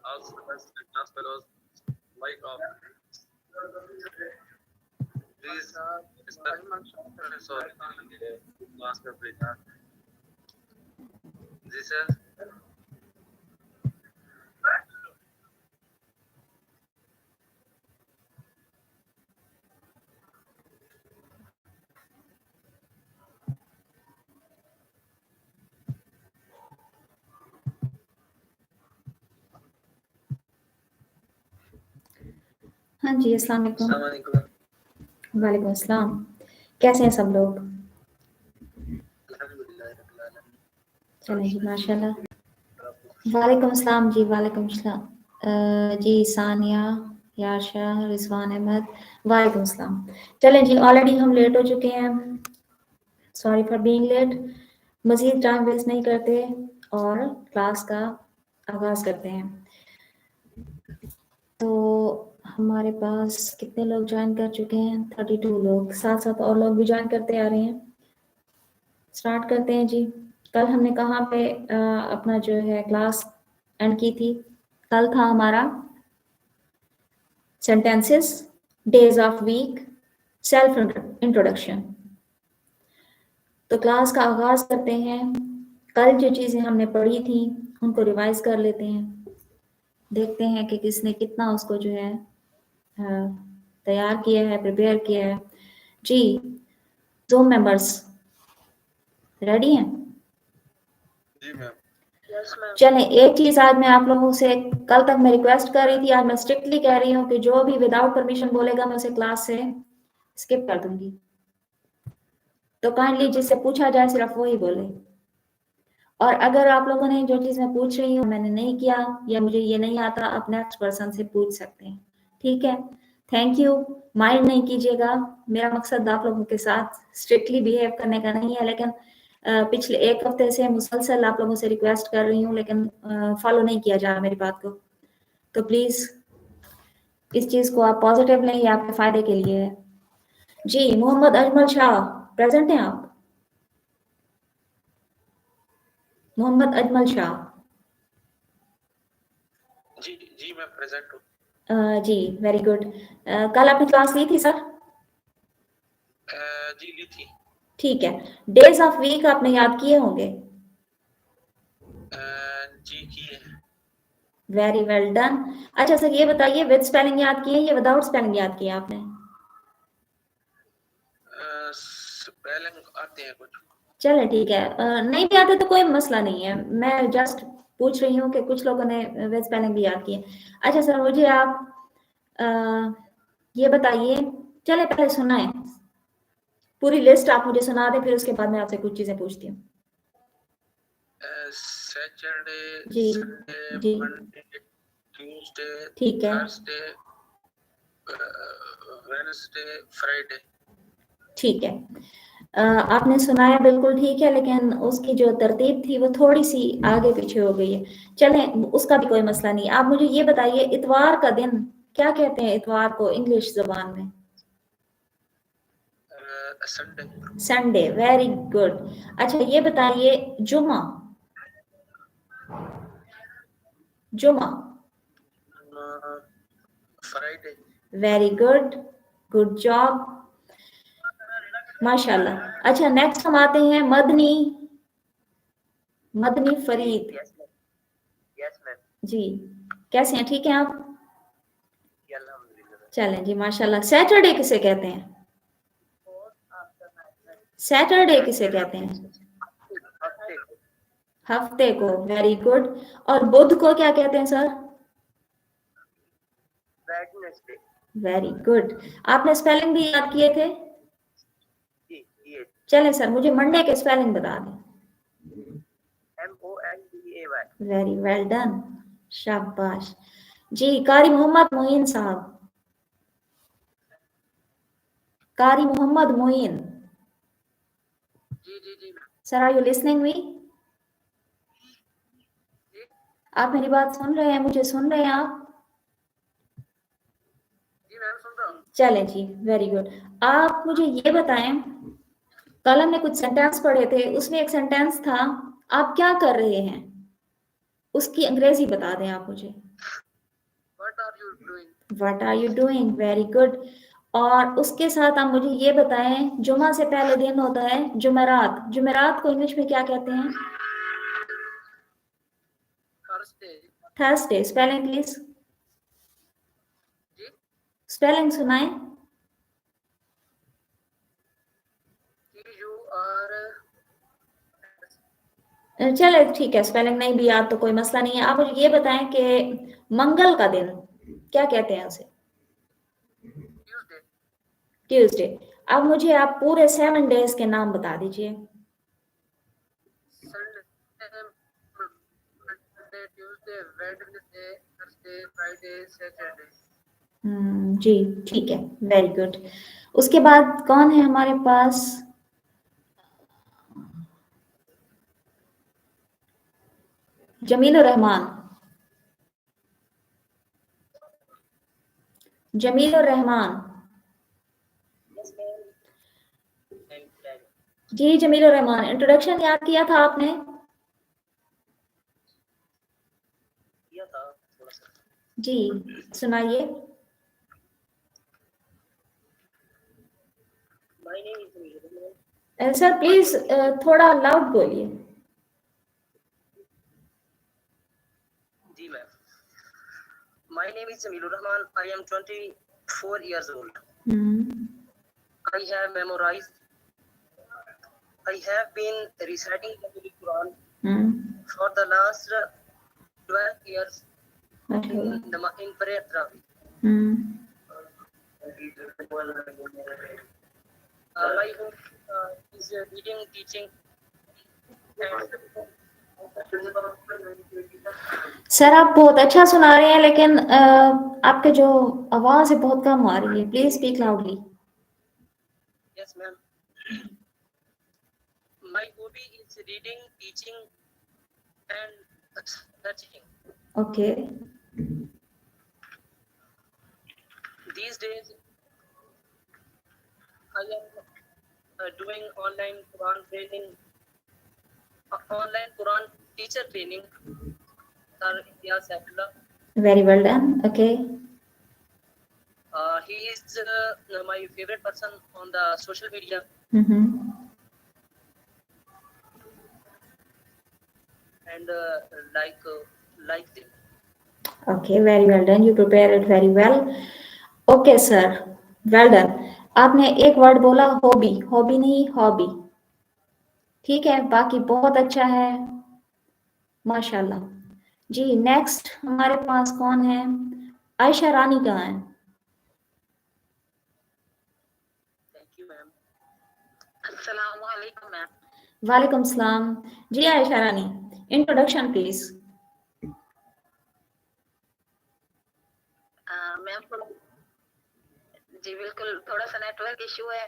Also, the best class fellows like of these sorry class में please. This is हाँ जी, अस्सलाम वालेकुम। अस्सलाम वालेकुम। वालेकुम अस्सलाम। कैसे हैं सब लोग? अल्हम्दुलिल्लाह रब्बिल आलमीन। चलें जी, माशाल्लाह। वालेकुम अस्सलाम जी, वालेकुम अस्सलाम। जी सानिया, याशा, रिजवान अहमद, वालेकुम अस्सलाम। चलें जी, ऑलरेडी हम लेट हो चुके हैं, सॉरी फॉर बीइंग लेट। मज़ीद टाइम वेस्ट नहीं करते और क्लास का आगाज़ करते हैं। तो हमारे पास कितने लोग ज्वाइन कर चुके हैं? 32 लोग, साथ साथ और लोग भी ज्वाइन करते आ रहे हैं। स्टार्ट करते हैं जी। कल हमने कहाँ पे अपना जो है क्लास एंड की थी? कल था हमारा sentences, days of week, self introduction. तो क्लास का आगाज करते हैं। कल जो चीज़ें हमने पढ़ी थी उनको रिवाइज कर लेते हैं, देखते हैं कि किसने कितना उसको जो है तैयार किया है, प्रिपेयर किया है। जी Zoom मेंबर्स रेडी हैं? जी मैम। चलें, एक चीज आज मैं आप लोगों से, कल तक मैं रिक्वेस्ट कर रही थी, आज मैं स्ट्रिक्टली कह रही हूँ कि जो भी विदाउट परमिशन बोलेगा मैं उसे क्लास से स्किप कर दूंगी। तो काइंडली जिससे पूछा जाए सिर्फ वही बोले। और अगर आप लोगों ने जो चीज मैं पूछ रही हूँ मैंने नहीं किया या मुझे ये नहीं आता, आप नेक्स्ट पर्सन से पूछ सकते हैं, ठीक है? Thank you. माइंड नहीं कीजिएगा, मेरा मकसद आप लोगों के साथ स्ट्रिक्टली बिहेव करने का नहीं है, लेकिन पिछले एक हफ्ते से मुसलसल आप लोगों से रिक्वेस्ट कर रही हूँ, लेकिन फॉलो नहीं किया जा रहा मेरी बात को। तो प्लीज इस चीज को आप पॉजिटिव लें, ये आपके फायदे के लिए है। जी मोहम्मद अजमल शाह प्रेजेंट हैं आप? मोहम्मद अजमल शाह। जी जी मैं प्रेजेंट हूँ। जी वेरी गुड। कल आपने क्लास ली थी सर? जी ली थी। ठीक है। डेज ऑफ वीक आपने याद किए होंगे? जी किए। Very well done. अच्छा सर ये बताइए, विद स्पेलिंग याद किए या विदाउट स्पेलिंग याद किए आपने? स्पेलिंग आते हैं कुछ। चले ठीक है, नहीं भी आते तो कोई मसला नहीं है, मैं जस्ट पूछ रही हूँ कि कुछ लोगों ने विद स्पेलिंग भी याद किए। अच्छा सर मुझे आप ये बताइए, चले पहले सुनाएं पूरी लिस्ट, आप मुझे सुना दें, फिर उसके बाद मैं आपसे कुछ चीजें पूछती हूँ। सैटरडे, जी संडे, जी मंडे, ट्यूसडे, ठीक है, थर्सडे, वेडनेसडे, फ्राइडे। ठीक है। आपने सुनाया बिल्कुल ठीक है, लेकिन उसकी जो तरतीब थी वो थोड़ी सी आगे पीछे हो गई है। चलें उसका भी कोई मसला नहीं। आप मुझे ये बताइए, इतवार का दिन क्या कहते हैं इतवार को इंग्लिश जुबान में? संडे। Sunday, very good. अच्छा ये बताइए, जुमा, जुमा? Friday. Very good, good job, माशाल्लाह। अच्छा नेक्स्ट हम आते हैं मदनी, मदनी फरीद। Yes ma'am. जी कैसे हैं, ठीक हैं आप? अल्हम्दुलिल्लाह। चलें जी माशाल्लाह। सैटरडे किसे कहते हैं? सैटरडे किसे कहते हैं? हफ्ते। हफ्ते को, वेरी गुड। और बुध को क्या कहते हैं सर? वेडनेसडे। Very good. आपने स्पेलिंग भी याद किए थे? जी ये चलें सर मुझे मंडे के स्पेलिंग बता दें। MONDAY। वेरी वेल डन, शाबाश। जी कारी मोहम्मद मोइन साहब, कारी मोहम्मद मोइन। जी जी जी sir are you listening me? आप मेरी बात सुन रहे हैं, मुझे सुन रहे हैं आप? जी मैम सुन रहा हूँ। चलें जी वेरी गुड। आप मुझे ये बताएं, कल हमने कुछ सेंटेंस पढ़े थे, उसमें एक सेंटेंस था आप क्या कर रहे हैं? उसकी अंग्रेजी बता दें आप मुझे। What are you doing? What are you doing, very good. और उसके साथ आप मुझे ये बताएं, जुमा से पहले दिन होता है जुमेरात, जुमेरात को इंग्लिश में क्या कहते हैं? Thursday. थर्सडे, स्पेलिंग प्लीज, जी स्पेलिंग सुनाएं। TUR चले ठीक है, स्पेलिंग नहीं भी याद तो कोई मसला नहीं है। आप मुझे ये बताएं कि मंगल का दिन क्या कहते हैं उसे? Tuesday. ट्यूसडे। अब मुझे आप पूरे 7 डेज के नाम बता दीजिए। Sunday. Monday, Tuesday, Wednesday, Thursday, Friday, Saturday. जी ठीक है, वेरी गुड। उसके बाद कौन है हमारे पास? जमीलुर रहमान। जमीलुर रहमान। जी जमीलुर रहमान, इंट्रोडक्शन याद किया था आपने? किया था थोड़ा सा। जी सुनाइए। My name is Jamil. Sir please थोड़ा लाउड बोलिए। जी ma'am. My name is Jamilur Rahman. I am 24 years old. I have memorized. I have been reciting the Holy Quran for the last 12 years in prayer therapy. My hope is reading, teaching, and sir आप बहुत अच्छा सुना रहे हैं, लेकिन आपके जो आवाज है बहुत कम आ रही है। Please speak loudly. yes, ma'am. My hobby is reading, teaching, and searching. Okay. These days, I am doing online Quran training, online Quran teacher training. Sir Ilyas Abdullah. Very well done. Okay. He is my favorite person on the social media. And like them. Okay, very well done. You prepared it very well. Okay, sir. Well done. आपने एक word बोला hobby, hobby नहीं hobby. ठीक है, बाकी बहुत अच्छा है, माशाल्लाह। जी नेक्स्ट हमारे पास कौन है? आयशा रानी कहाँ है? Thank you, ma'am. Assalamualaikum, ma'am. वालेकुम सलाम। जी आयशा रानी, इंट्रोडक्शन प्लीज। मैम जी बिल्कुल, थोड़ा सा नेटवर्क इशू है।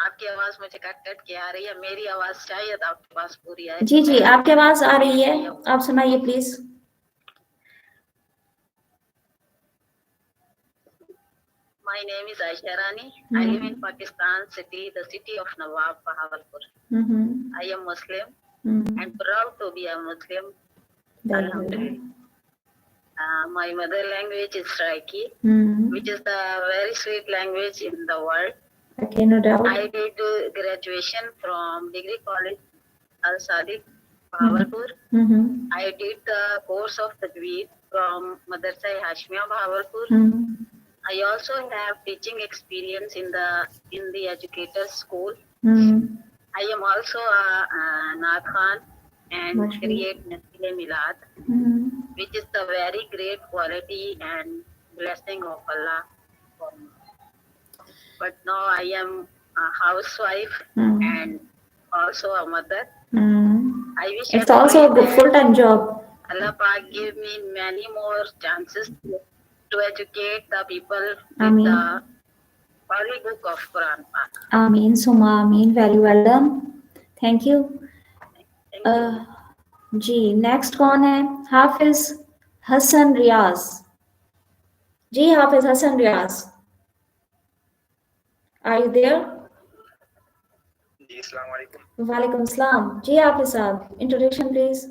आपकी आवाज मुझे कट कट के आ रही है, मेरी आवाज शायद आपके पास पूरी आए। जी जी आपकी आवाज आ रही है, आप सुनाइए please. My name is Aisha Rani. I live in Pakistan city, the city of Nawab, Bahawalpur. I am Muslim and proud to be a Muslim. Alhamdulillah. My mother language is Saraiki, which is the very sweet language in the world. Okay, no doubt. I did graduation from Degree College Al Sadiq, Bahawalpur. I did the course of Tajweed from Madrasa Hashmiya, Bahawalpur. I also have teaching experience in the educator's school. I am also a Naat Khan and create Nasile Milad, which is the very great quality and blessing of Allah for me. But now I am a housewife and also a mother. I wish It's also a good full-time job. Allah Pak give me many more chances to educate the people with Ameen. the holy book of Quran Pak. Ameen, Suma, Ameen. Very well done. Thank you. Thank you. जी next कौन है? हाफिज हसन रियाज। जी Hafiz Hasan Riaz, are you there? जी अस्सलाम वालेकुम। वालेकुम सलाम। जी हाफिज साहब, introduction please.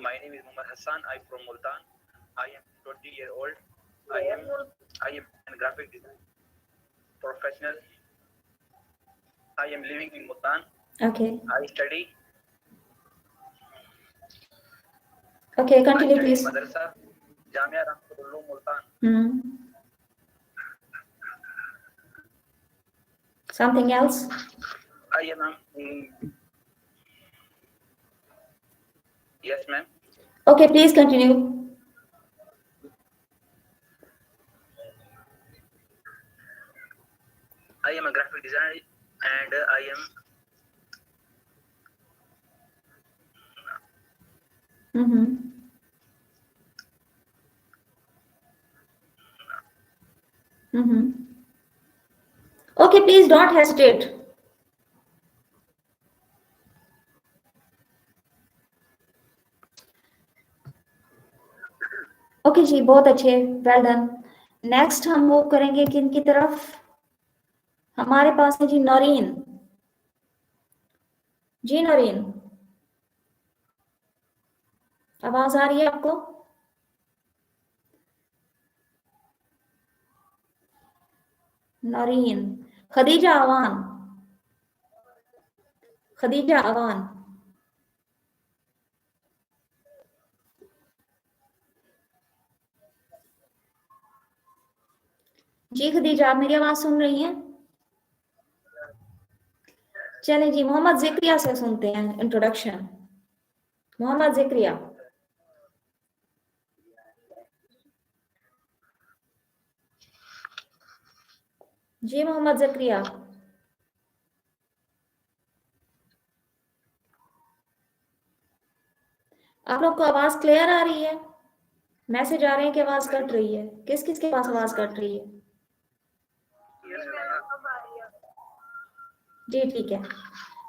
My name is Muhammad Hassan. I'm from Multan. I am 20 years old. I am a graphic design professional. I am living in Multan. Okay. I study. Okay, continue please. Madrasa, Jamia Rampur Multan. Something else? I am. Yes, ma'am. Okay, please continue. I am a graphic designer and I am. Okay, please don't hesitate. Okay जी, बहुत अच्छे, well done. Next हम move करेंगे किन की तरफ? हमारे पास है जी नौरीन। जी नौरीन, आवाज आ रही है आपको? नौरीन। खदीजा अवान, खदीजा अवान। जी खदीजा, आप मेरी आवाज सुन रही हैं? चलें जी, मोहम्मद जिक्रिया से सुनते हैं इंट्रोडक्शन। मोहम्मद जिक्रिया। जी मोहम्मद जिक्रिया। आप लोग को आवाज क्लियर आ रही है? मैसेज आ रहे हैं कि आवाज कट रही है। किस किस के पास आवाज कट रही है? जी ठीक है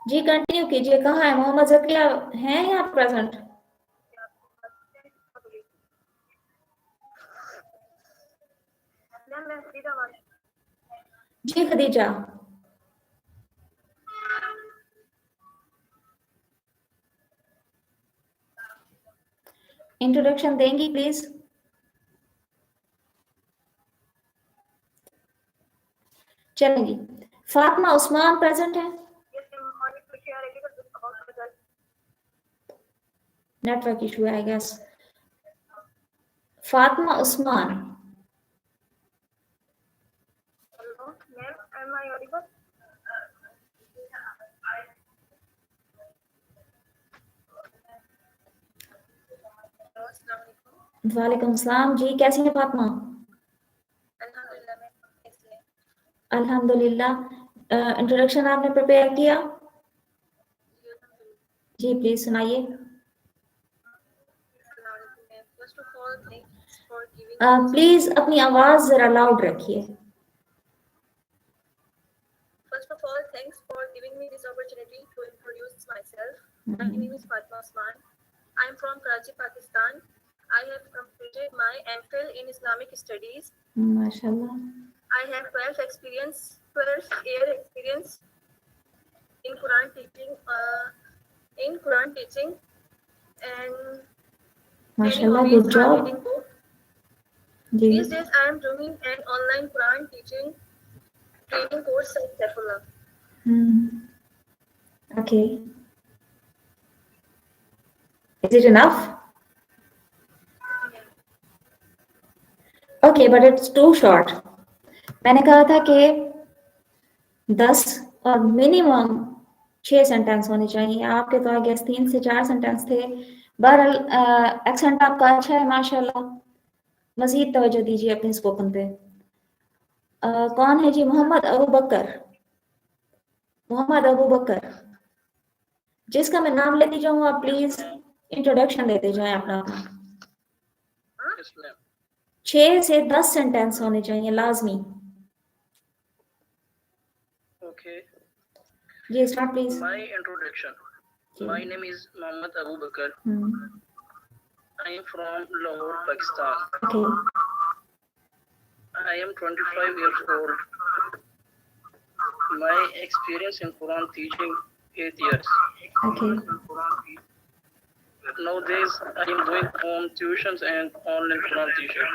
जी, कंटिन्यू कीजिए। कहाँ है मोहम्मद जकिया? हैं यहाँ प्रेजेंट? जी खदीजा। इंट्रोडक्शन देंगी प्लीज? चलेंगी। फातिमा उस्मान प्रेजेंट है? नेटवर्क इशू है आई गेस। फातिमा उस्मान। वालेकुम सलाम जी, कैसी हैं फातिमा? अल्हम्दुलिल्लाह। इंट्रोडक्शन आपने प्रिपेयर किया? जी प्लीज सुनाइए। प्लीज अपनी आवाज जरा लाउड रखिए। First of all, thanks for giving me this opportunity to introduce myself. My name is Fatima Osman. I am from Karachi, Pakistan. I have completed my MPhil in Islamic Studies. MashaAllah. I have 12 year experience in Quran teaching, and MashaAllah, good job. These days I am doing an online Quran teaching training course at Saifullah. Okay. Is it enough? Okay, but it's too short. मैंने कहा था कि 10 और minimum 6 sentence होने चाहिए। आपके तो I guess 3 से 4 सेंटेंस थे। बहरहाल एक्सेंट आपका अच्छा है माशाल्लाह। मजीद तवज्जो दीजिए अपने स्पोकन पे। कौन है जी? मोहम्मद अबू बकर। मोहम्मद अबू बकर, जिसका मैं नाम लेती जाऊँ आप प्लीज इंट्रोडक्शन देते जाएं अपना। 6 से 10 सेंटेंस होने चाहिए लाजमी। Okay. जी start please. My introduction. My name is Mohammed Abu Bakr. I am from Lahore, Pakistan. Okay. I am 25 years old. My experience in Quran teaching 8 years. Okay. Nowadays, I am doing home tuitions and online Quran teaching.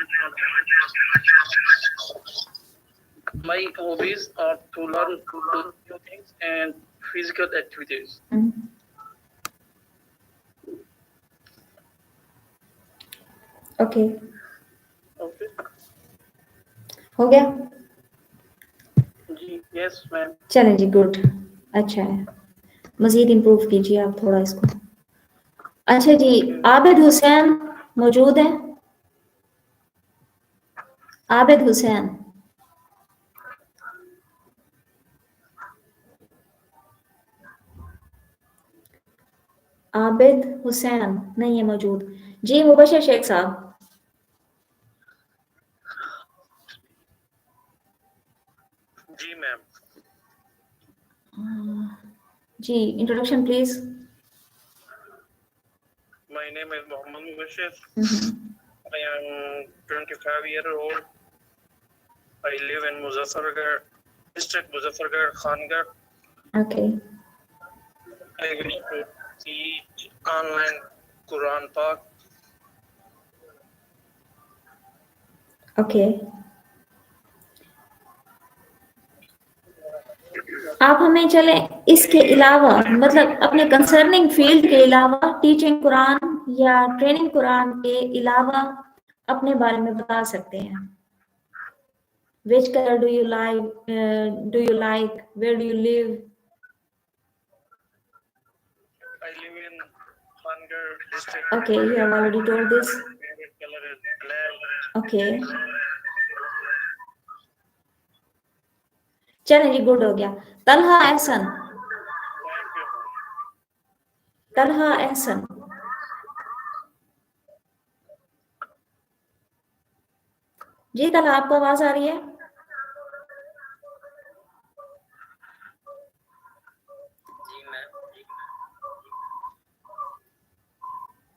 My hobbies are to learn new things and physical activities. Okay Okay. हो गया जी, yes, ma'am. चलें जी, good, अच्छा है, मजीद improve कीजिए आप थोड़ा इसको। अच्छा जी, आबिद हुसैन मौजूद है? आबिद हुसैन, आबिद हुसैन नहीं है मौजूद। जी मुबशर शेख साहब, जी मैम। जी introduction please. My name is Mohammed Mubashir. I am 25 years old. I live in Muzaffargarh, district Muzaffargarh, Khangarh. Okay. I wish to teach online Quran Pak. Okay. आप हमें चले इसके अलावा, मतलब अपने कंसर्निंग फील्ड के अलावा, टीचिंग कुरान या ट्रेनिंग कुरान के अलावा अपने बारे में बता सकते हैं। Which color do you like? Where do you live? I live in Khangarh district. Okay, you have already told this. Favorite color is black. Okay. चलें जी, गुड हो गया। तलहा एहसन, तलहा एहसन, जी तलहा आपको आवाज आ रही है?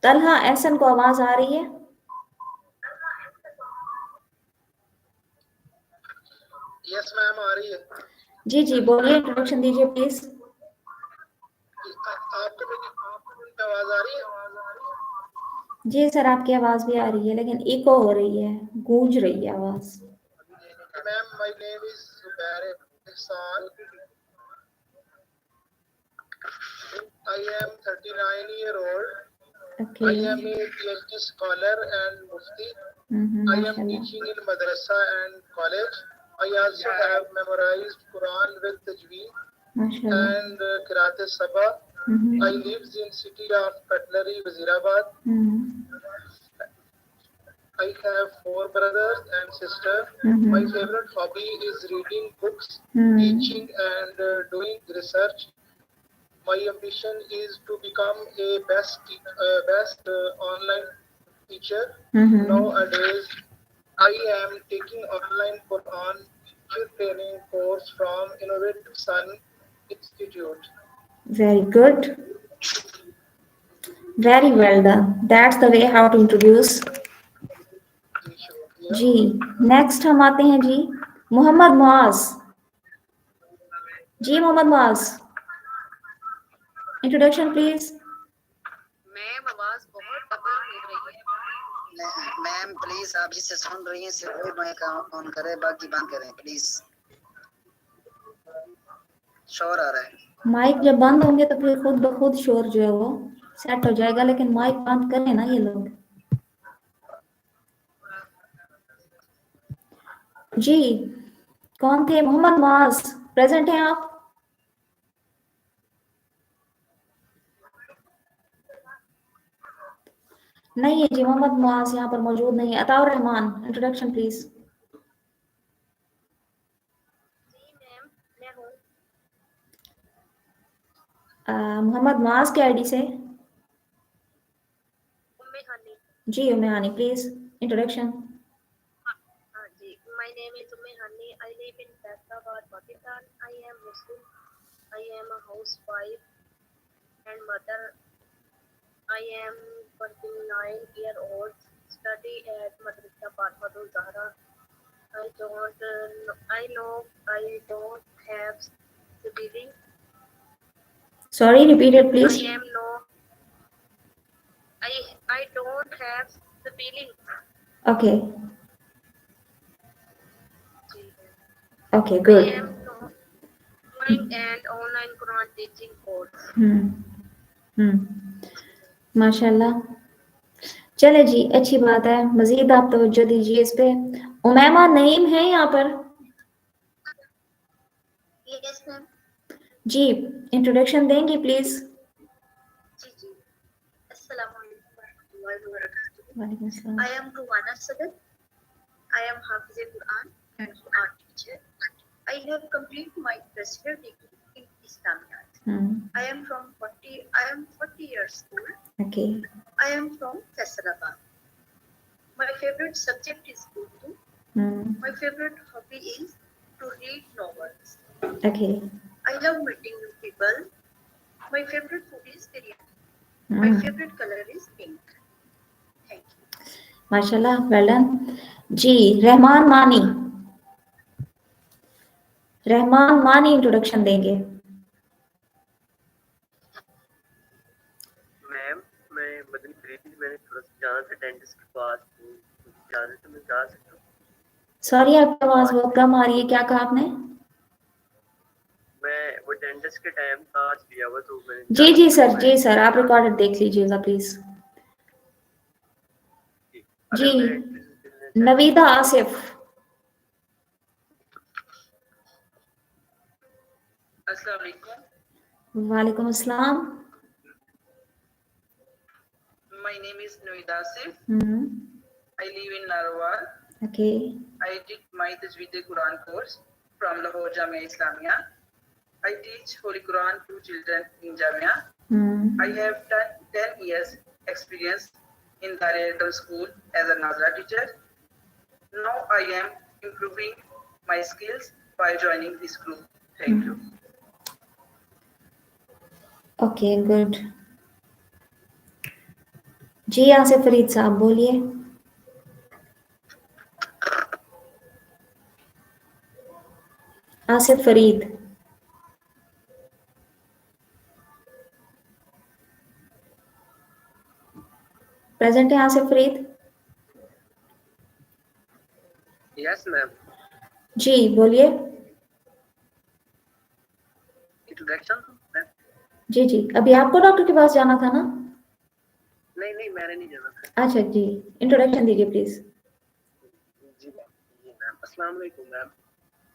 तलहा एहसन को आवाज आ रही है? यस मैम, आ रही है। जी जी बोलिए, इंट्रोडक्शन दीजिए प्लीज। आपको मेरी आवाज आ रही है? जी सर, आपकी आवाज भी आ रही है, लेकिन इको हो रही है, गूंज रही है आवाज। Ma'am, my name is Zubair ihsan. I am 39 years old. Okay. I am a PhD scholar and mufti. I am teaching in madrasa and college. I also have memorized Quran with tajweed and Qiraat al-Sabah. I live in city of Cutlery, Wazirabad. I have 4 brothers and sisters. My favorite hobby is reading books, teaching and doing research. My ambition is to become a best online teacher. Nowadays, I am taking online Quran teacher training course from Innovative Sun Institute. Very good. Very well done. That's the way how to introduce. जी next हम आते हैं जी मोहम्मद मुआज। जी Mohammad Muaz, introduction please. Ma'am आवाज बहुत double हो रही है। मैम प्लीज, आप जिससे सुन रही हैं सिर्फ वही माइक ऑन करें, बाकी बंद करें प्लीज, शोर आ रहा है। माइक जब बंद होंगे तो फिर खुद ब खुद शोर जो है वो सेट हो जाएगा, लेकिन माइक बंद करें ना ये लोग। जी कौन थे? मोहम्मद मुआज, प्रेजेंट हैं आप? नहीं है जी, मोहम्मद मुआज यहाँ पर मौजूद नहीं है। Ataur Rahman, introduction please. मोहम्मद मुआज के आईडी से। जी Umme Hani, please introduction. My name is Umme Hani. I live in Faisalabad, Pakistan. I am Muslim. I am a housewife and mother. I am 29 years old. Study at Madrasa Fatmatul Zahra. I don't have siblings. Sorry, repeat it please. I don't have the feeling. Okay. Okay, I good. am doing an online Quran teaching course. माशाल्लाह। चले जी, अच्छी बात है, मजीद आप तवज्जो दीजिए इस पे। उमैमा नईम है यहाँ पर? Yes, ma'am. जी, इंट्रोडक्शन देंगी प्लीज? जी जी। Assalamualaikum warahmatullahi wabarakatuh. वालेकुम अस्सलाम। I am Ruwana Sadat. I am Hafiz Quran and Quran teacher. I have completed my bachelor degree in Islamiyat. I am 40 years old. Okay. I am from Faisalabad. My favorite subject is Urdu. My favorite hobby is to read novels. Okay. I love meeting new people. My favorite food is biryani. My favorite color is pink. Thank you. माशाल्लाह, well done. जी, रहमान मानी introduction देंगे। Ma'am, मैं मदनी फरीदी, मैंने थोड़ा सा जाना था dentist के पास, तो जाने से मैं जा सकता हूँ? सॉरी, आपकी आवाज बहुत कम आ रही है, क्या कहा आपने? मैं वो डेंटिस्ट के टाइम था आज लिया हुआ, तो मैंने जी सर, आप रिकॉर्डेड देख लीजिएगा प्लीज। जी, नवीदा आसिफ। अस्सलाम वालेकुम। वालेकुम अस्सलाम। My name is Navida Asif. I live in Narwal. Okay. I did my Tajweed Quran course from Lahore Jamia Islamia. I teach Holy Quran to children in Jamia. I have done 10 years experience in Darul School as a Nazra teacher. Now I am improving my skills by joining this group. Thank you. Okay, good. जी आसिफ फरीद साहब बोलिए। Asif Farid. Present है Asif Farid? Yes ma'am. जी बोलिए। Introduction ma'am? जी, अभी आपको doctor के पास जाना था ना? नहीं, मैंने नहीं जाना था। अच्छा जी, इंट्रोडक्शन दीजिए प्लीज। जी मैम। अस्सलाम वालेकुम ma'am.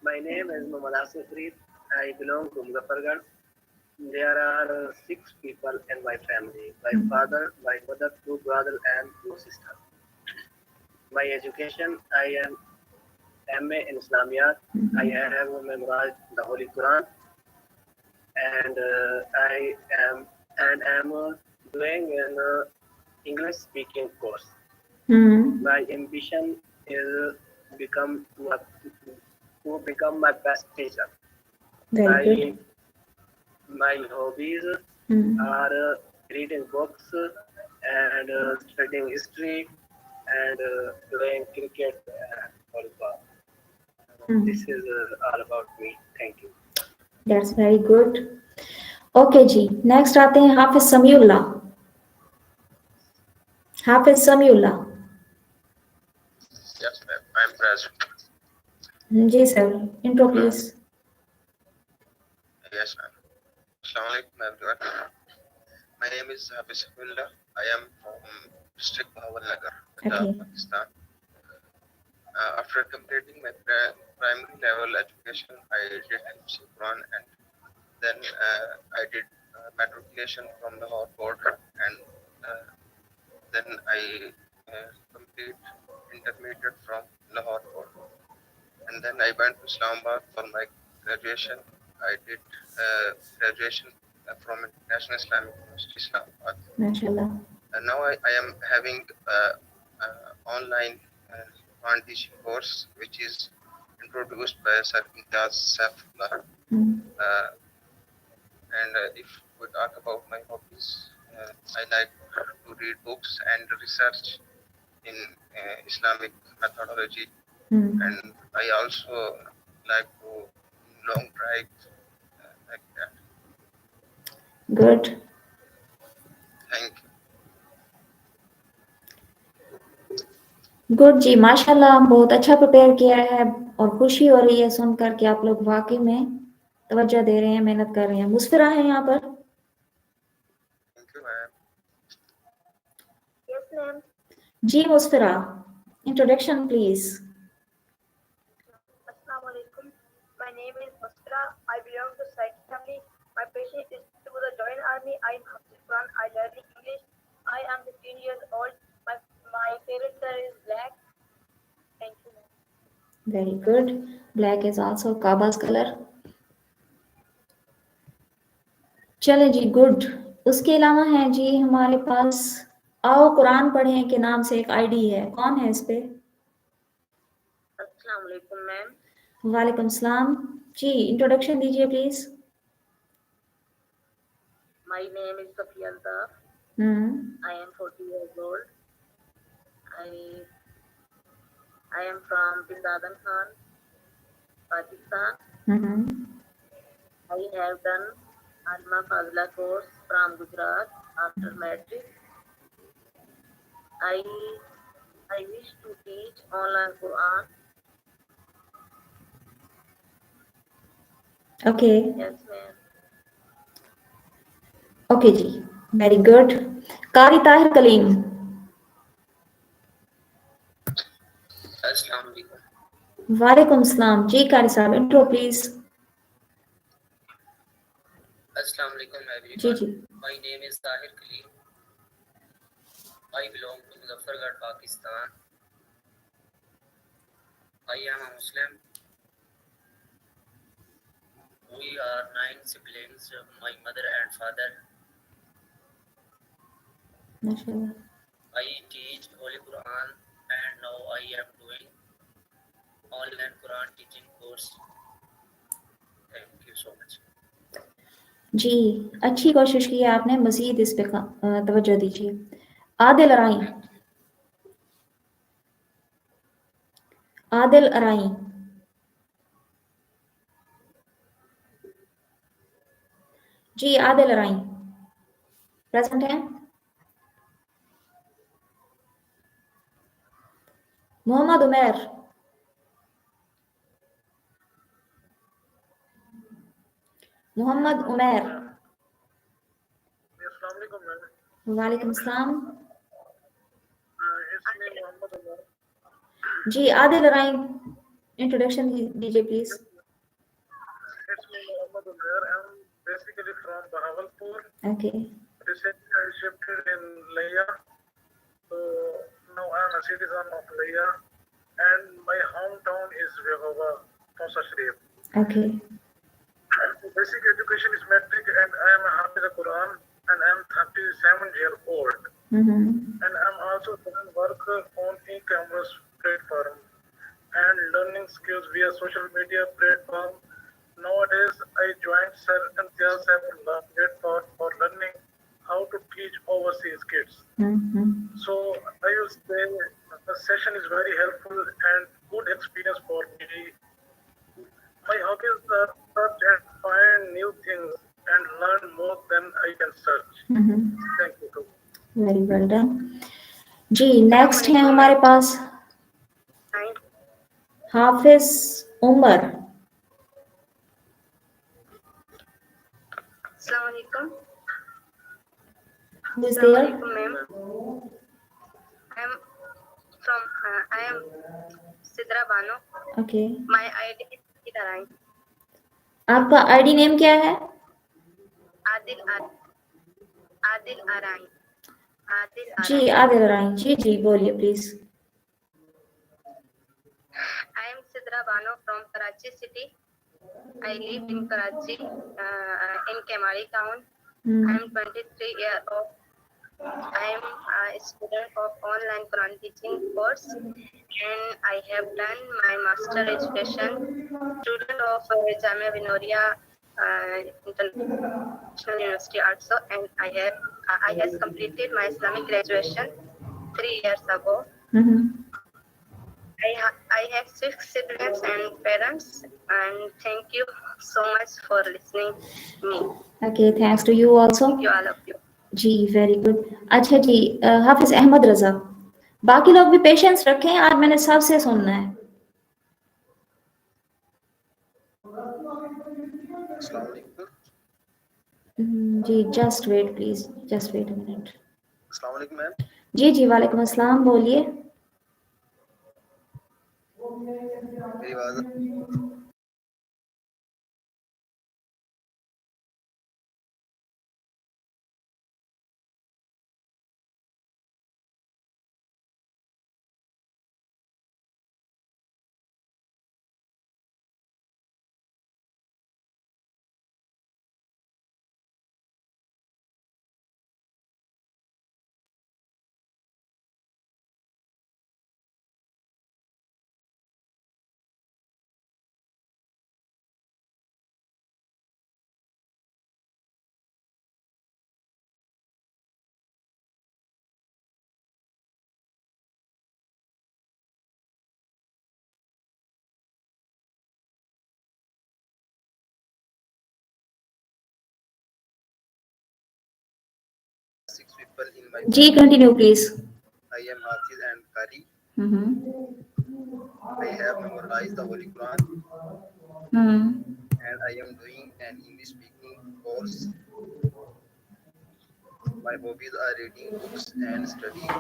My name is Mohammad Asif Farid. I belong to Muzaffargarh. There are 6 people in my family. My father, my mother, 2 brothers and 2 sisters. My education, I am MA in Islamiyat. I have memorized the Holy Quran, and I am doing an English speaking course. My ambition is to become my best teacher. Very good. My hobbies are reading books and studying history and playing cricket and volleyball. This is all about me. Thank you. That's very good. Okay जी, next आते हैं Hafiz Samiullah. Hafiz Samiullah. Yes, ma'am. I am present. जी sir, intro please. Yes, ma'am. Assalamu alaikum, everyone. My name is Hafiz Samiullah. I am from district Bahawalnagar, Punjab, Pakistan. After completing my primary level education, I did MC Quran, and then I did matriculation from Lahore board, and then I complete intermediate from Lahore board, and then I went to Islamabad for my graduation. I did graduation from National Islamic University, Islamabad. MashaAllah. And now I am having online Quran teaching course, which is introduced by Sir Imtiaz Saifullah. And if we talk about my hobbies, I like to read books and research in Islamic methodology, and I also like to long drive like that. Good. Thank you. Good जी, माशाल्लाह, बहुत अच्छा prepare किया है और खुशी हो रही है सुनकर कि आप लोग वाकई में तवज्जो दे रहे हैं, मेहनत कर रहे हैं। मुस्फिरा है यहाँ पर? Thank you, ma'am. Yes, ma'am. जी Musfira, introduction please. Assalamu alaikum. My name is Musfira. I belong to Saik family. My passion is to the join army. I am Hafiz Quran. I learn English. I am 15 years old. My favorite color is black. Thank you. Very good. Black is also काबा's colour. चले जी, good. उसके अलावा है जी हमारे पास आओ कुरान पढ़ें के नाम से एक आईडी है, कौन है इस पे? अस्सलाम वालेकुम मैम। वालेकुम सलाम जी, इंट्रोडक्शन दीजिए please. My name is Safia Altaf. I am 40 years old. I am from Bindadan Khan, Pakistan. I have done Alma Fazla course from Gujarat after matric. I wish to teach online Quran. Okay Yes, ma'am. Okay जी, very good. Qari Tahir Kaleem. अस्सलाम वालेकुम। वालेकुम सलाम जी, कारी साहब intro please. अस्सलाम वालेकुम जी एवरीवन। जी। My name is Tahir Kaleem. I belong to Muzaffargarh, Pakistan. I am a Muslim. We are 9 siblings, my mother and father. माशाल्लाह। I teach Holy Quran and now I am doing online Quran teaching course. Thank you so much. जी, अच्छी कोशिश की है आपने, मजीद इस पे तवज्जो दीजिए। आदिल अराई। आदिल अराई। जी आदिल अराई प्रेजेंट है। मोहम्मद उमैर। मोहम्मद उमैर। अस्सलाम वालेकुम मैम। वालेकुम सलाम इसमें मोहम्मद उमर। जी। आदिल अराई, इंट्रोडक्शन दीजिए प्लीज। इसमें Mohammad Umar. I'm basically from Bahawalpur. Okay Recently I shifted in Laya, so now I'm a citizen of Laya, and my hometown is Vehova, Tosa Sharif. Okay Basic education is metric, and I am a Hafiz Quran, and I'm 37 years old, and I'm also doing work on e-commerce platform and learning skills via social media platform. Nowadays, I joined Sir Imtiaz Saifullah platform for learning how to teach overseas kids. So I will say the session is very helpful and good experience for me. My hobby is search and find new things and learn more than I can search. Thank you. Very well done जी। Next है हमारे पास Hafiz Umar. Assalamu alaikum. Who is Assalamu there? alaikum, ma'am. I am Sidra Bano. Okay My ID is Sidarai. आपका ID name क्या है? Adil Arai. जी आदिल अराई, जी जी बोलिए please. I am Sidra Bano from Karachi city. I live in Karachi, in Kemari town. I am 23 years old. I am a student of online Quran teaching course, and I have done my master education. Student of Jamia Vinoria International University also, and I has completed my Islamic graduation 3 years ago. I have 6 siblings and parents, and thank you so much for listening to me. Okay thanks to you also. Thank you all of you. जी very good. अच्छा जी, हाफिज अहमद रजा, बाकी लोग भी patience रखें, आज मैंने सबसे सुनना है। अस्सलाम वालेकुम। जी just wait please, just wait a minute. अस्सलाम वालेकुम मैम। जी जी वालेकुम अस्सलाम, बोलिए। मेरी आवाज six people in my जी continue please. I am Hafiz and Qari. Hmm I have memorized the Holy Quran and I am doing an English speaking course. My hobbies are reading books and studying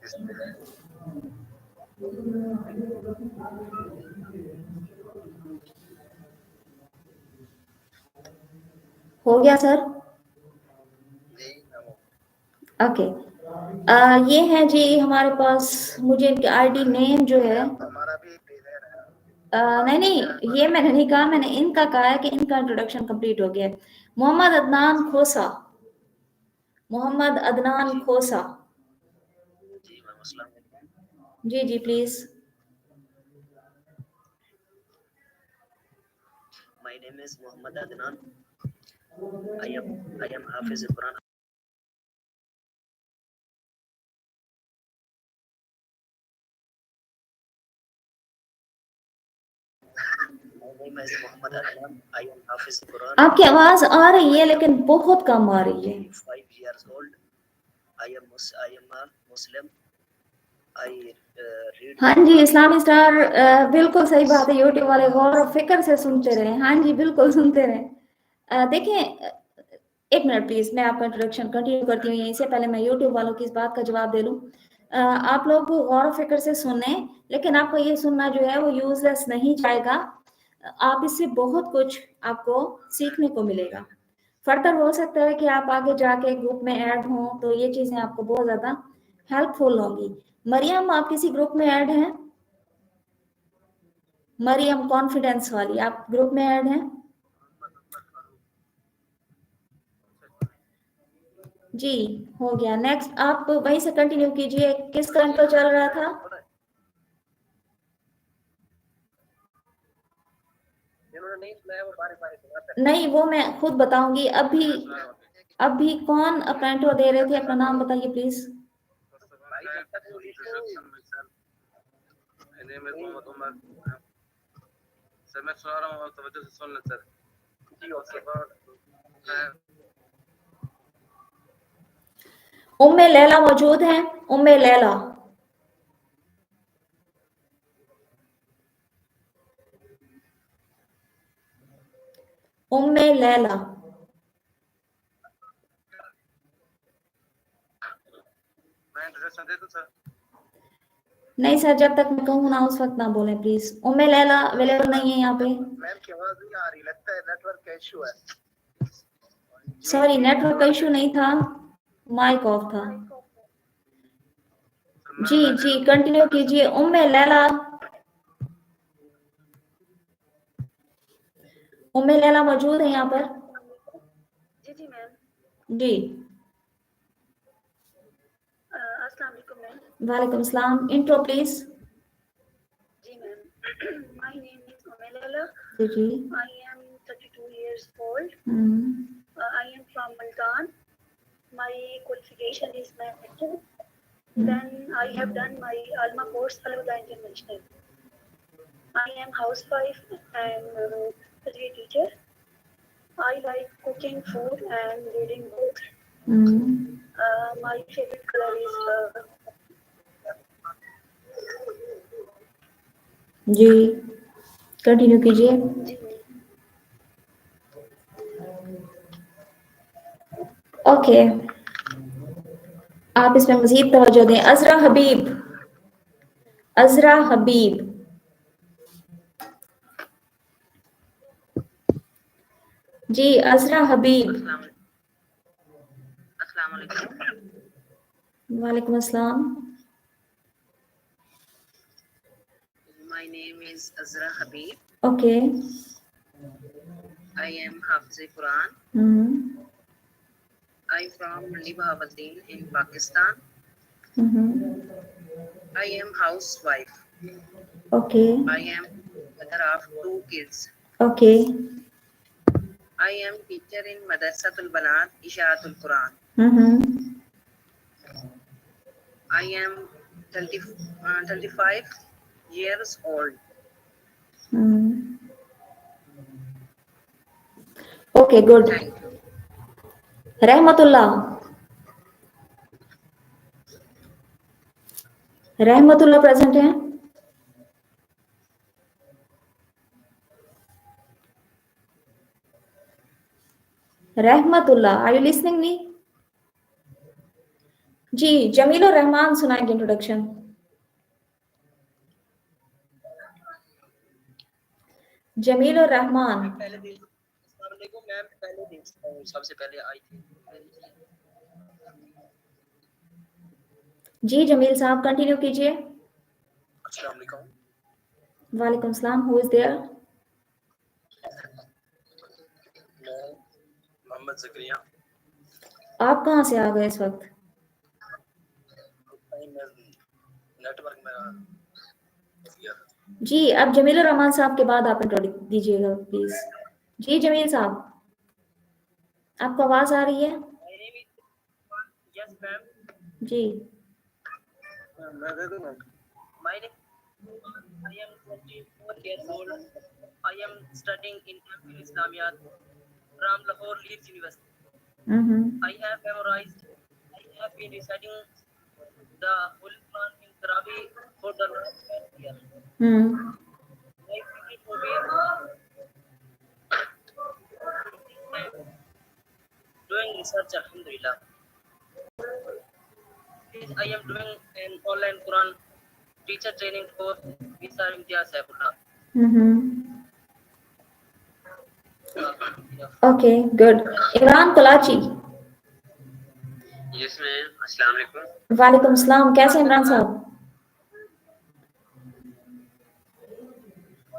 history. हो गया sir? जी ma'am. Okay ये है जी हमारे पास, मुझे इनके ID name जो है हमारा भी ट्रेनर है। नहीं नहीं, ये मैंने नहीं कहा, मैंने इनका कहा है कि इनका इंट्रोडक्शन कंप्लीट हो गया है। मोहम्मद अदनान खोसा, मोहम्मद अदनान खोसा। जी मैम, अस्सलाम वालेकुम। जी जी please. My name is Muhammad Adnan. I am Hafiz Quran. My name is Muhammad Adnan. I am Hafiz Quran. आपकी आवाज आ रही है लेकिन बहुत कम आ रही है। 5 years old. I am a Muslim. I read. हाँ जी इस्लामी स्टार, बिल्कुल सही बात है। यूट्यूब वाले गौर और फिक्र से सुनते रहे। हाँ जी बिल्कुल सुनते रहे। देखें एक मिनट प्लीज, मैं आपका इंट्रोडक्शन कंटिन्यू करती हूँ यहीं से। पहले मैं यूट्यूब वालों की इस बात का जवाब दे लूँ। आप लोग गौर और फिक्र से सुने, लेकिन आपको ये सुनना जो है वो यूजलेस नहीं जाएगा। आप इससे बहुत कुछ आपको सीखने को मिलेगा। फर्दर हो सकता है कि आप आगे जाके ग्रुप में ऐड हों तो ये चीजें आपको बहुत ज्यादा हेल्पफुल होंगी। मरियम, आप किसी ग्रुप में ऐड हैं? मरियम कॉन्फिडेंस वाली, आप ग्रुप में ऐड हैं? जी हो गया। नेक्स्ट आप वहीं से कंटिन्यू कीजिए। किस करंट पर चल रहा था? नहीं वो मैं खुद बताऊंगी। अभी कौन अपॉइंटमेंट दे रहे थे? अपना नाम बताइए प्लीज। उम्मे लैला मौजूद हैं? उम्मे लैला, उम्मे लैला। नहीं सर, जब तक मैं कहूँ ना उस वक्त ना बोलें प्लीज। उम्मे लैला अवेलेबल नहीं है यहाँ पे। मैम की आवाज नहीं आ रही, लगता है नेटवर्क का इशू है। सॉरी, नेटवर्क का इशू नहीं था, माइक ऑफ था। जी जी कंटिन्यू कीजिए। उम्मे लैला, उम्मे लैला मौजूद है यहाँ पर? जी जी मैम। जी अस्सलाम वालेकुम मैम। वालेकुम सलाम। Intro please. जी ma'am. My name is Umme Laila. जी I am 32 years old. Hmm I am from Multan. My qualification is mathematics. Then I have done my Alma course, Al-Huda International. I am housewife and a teacher. I like cooking food and reading books. My favorite color is जी continue कीजिए। Okay आप इसमें मजीद तवज्जो दें। अजरा हबीब, अजरा हबीब, जी अजरा हबीब। अस्सलाम वालेकुम। वालेकुम अस्सलाम। My name is Azra Habib. Okay I am Hafiz Quran. I from Mandi Bahawaldeen in Pakistan. I am housewife. Okay I am mother of 2 kids. Okay I am teacher in Madrasatul Banat Ishaatul Quran. I am 25 years old. Okay good. Thank you. रहमतुल्लाह, रहमतुल्लाह present है? रहमतुल्लाह, are you listening मी? जी जमील और रहमान सुनाएंगे introduction. Jameel और रहमान। पहले दिन ma'am, पहले दिन सबसे पहले आई थी। जी जमील साहब कंटिन्यू कीजिए। अस्सलाम वालेकुम। वालेकुम सलाम। Who is there? Mohammad Zakariya. आप कहाँ से आ गए इस वक्त? नेटवर्क में जी अब जमील और रहमान साहब के बाद आप इंट्रोडक्शन दीजिएगा प्लीज। जी जमील साहब आपको आवाज आ रही है? Yes ma'am. जी मैं दे दूंगा। My name I am 24 years old. I am studying in MPhil Islamiyat from Lahore Leeds University. I have memorized. I have been reciting the Holy Quran in Taraweeh for the last 10 years. My favorite hobby is doing research. Alhamdulillah. I am doing an online Quran teacher training course with Sir Imtiaz Saifullah. Okay good. Imran Kalachi. Yes ma'am, अस्सलाम वालेकुम। वालेकुम सलाम, कैसे हैं Imran sahab?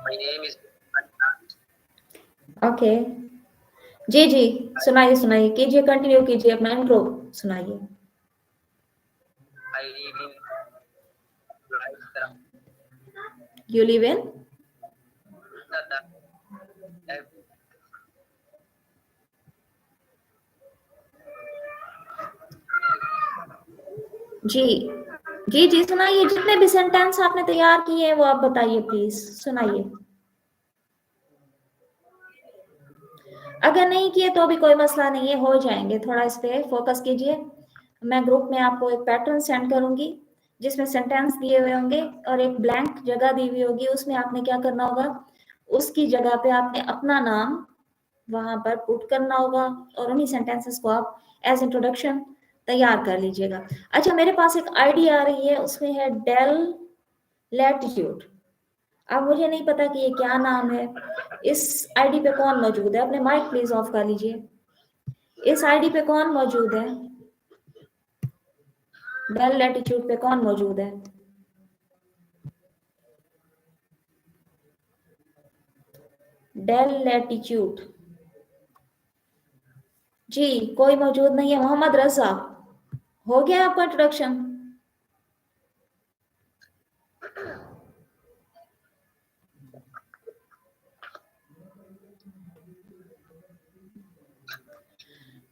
My name is okay जी जी सुनाइए सुनाइए, कीजिए कंटिन्यू कीजिए, अपना इंट्रो सुनाइए। I live in you live in? जी जी जी सुनाइए, जितने भी सेंटेंस आपने तैयार किए हैं वो आप बताइए प्लीज, सुनाइए। अगर नहीं किए तो भी कोई मसला नहीं है, हो जाएंगे, थोड़ा इस पे फोकस कीजिए। मैं ग्रुप में आपको एक पैटर्न सेंड करूंगी जिसमें सेंटेंस दिए हुए होंगे और एक ब्लैंक जगह दी हुई होगी, उसमें आपने क्या करना होगा, उसकी जगह पे आपने अपना नाम वहां पर पुट करना होगा और उन्हीं सेंटेंसेस को आप एज इंट्रोडक्शन तैयार कर लीजिएगा। अच्छा मेरे पास एक आईडी आ रही है, उसमें है डेल लैटिट्यूड। अब मुझे नहीं पता कि ये क्या नाम है, इस आईडी पे कौन मौजूद है? अपने माइक प्लीज ऑफ कर लीजिए। इस आईडी पे कौन मौजूद है? डेल लैटिट्यूड पे कौन मौजूद है? डेल लैटिट्यूड जी कोई मौजूद नहीं है। मोहम्मद रजा, हो गया आपका इंट्रोडक्शन?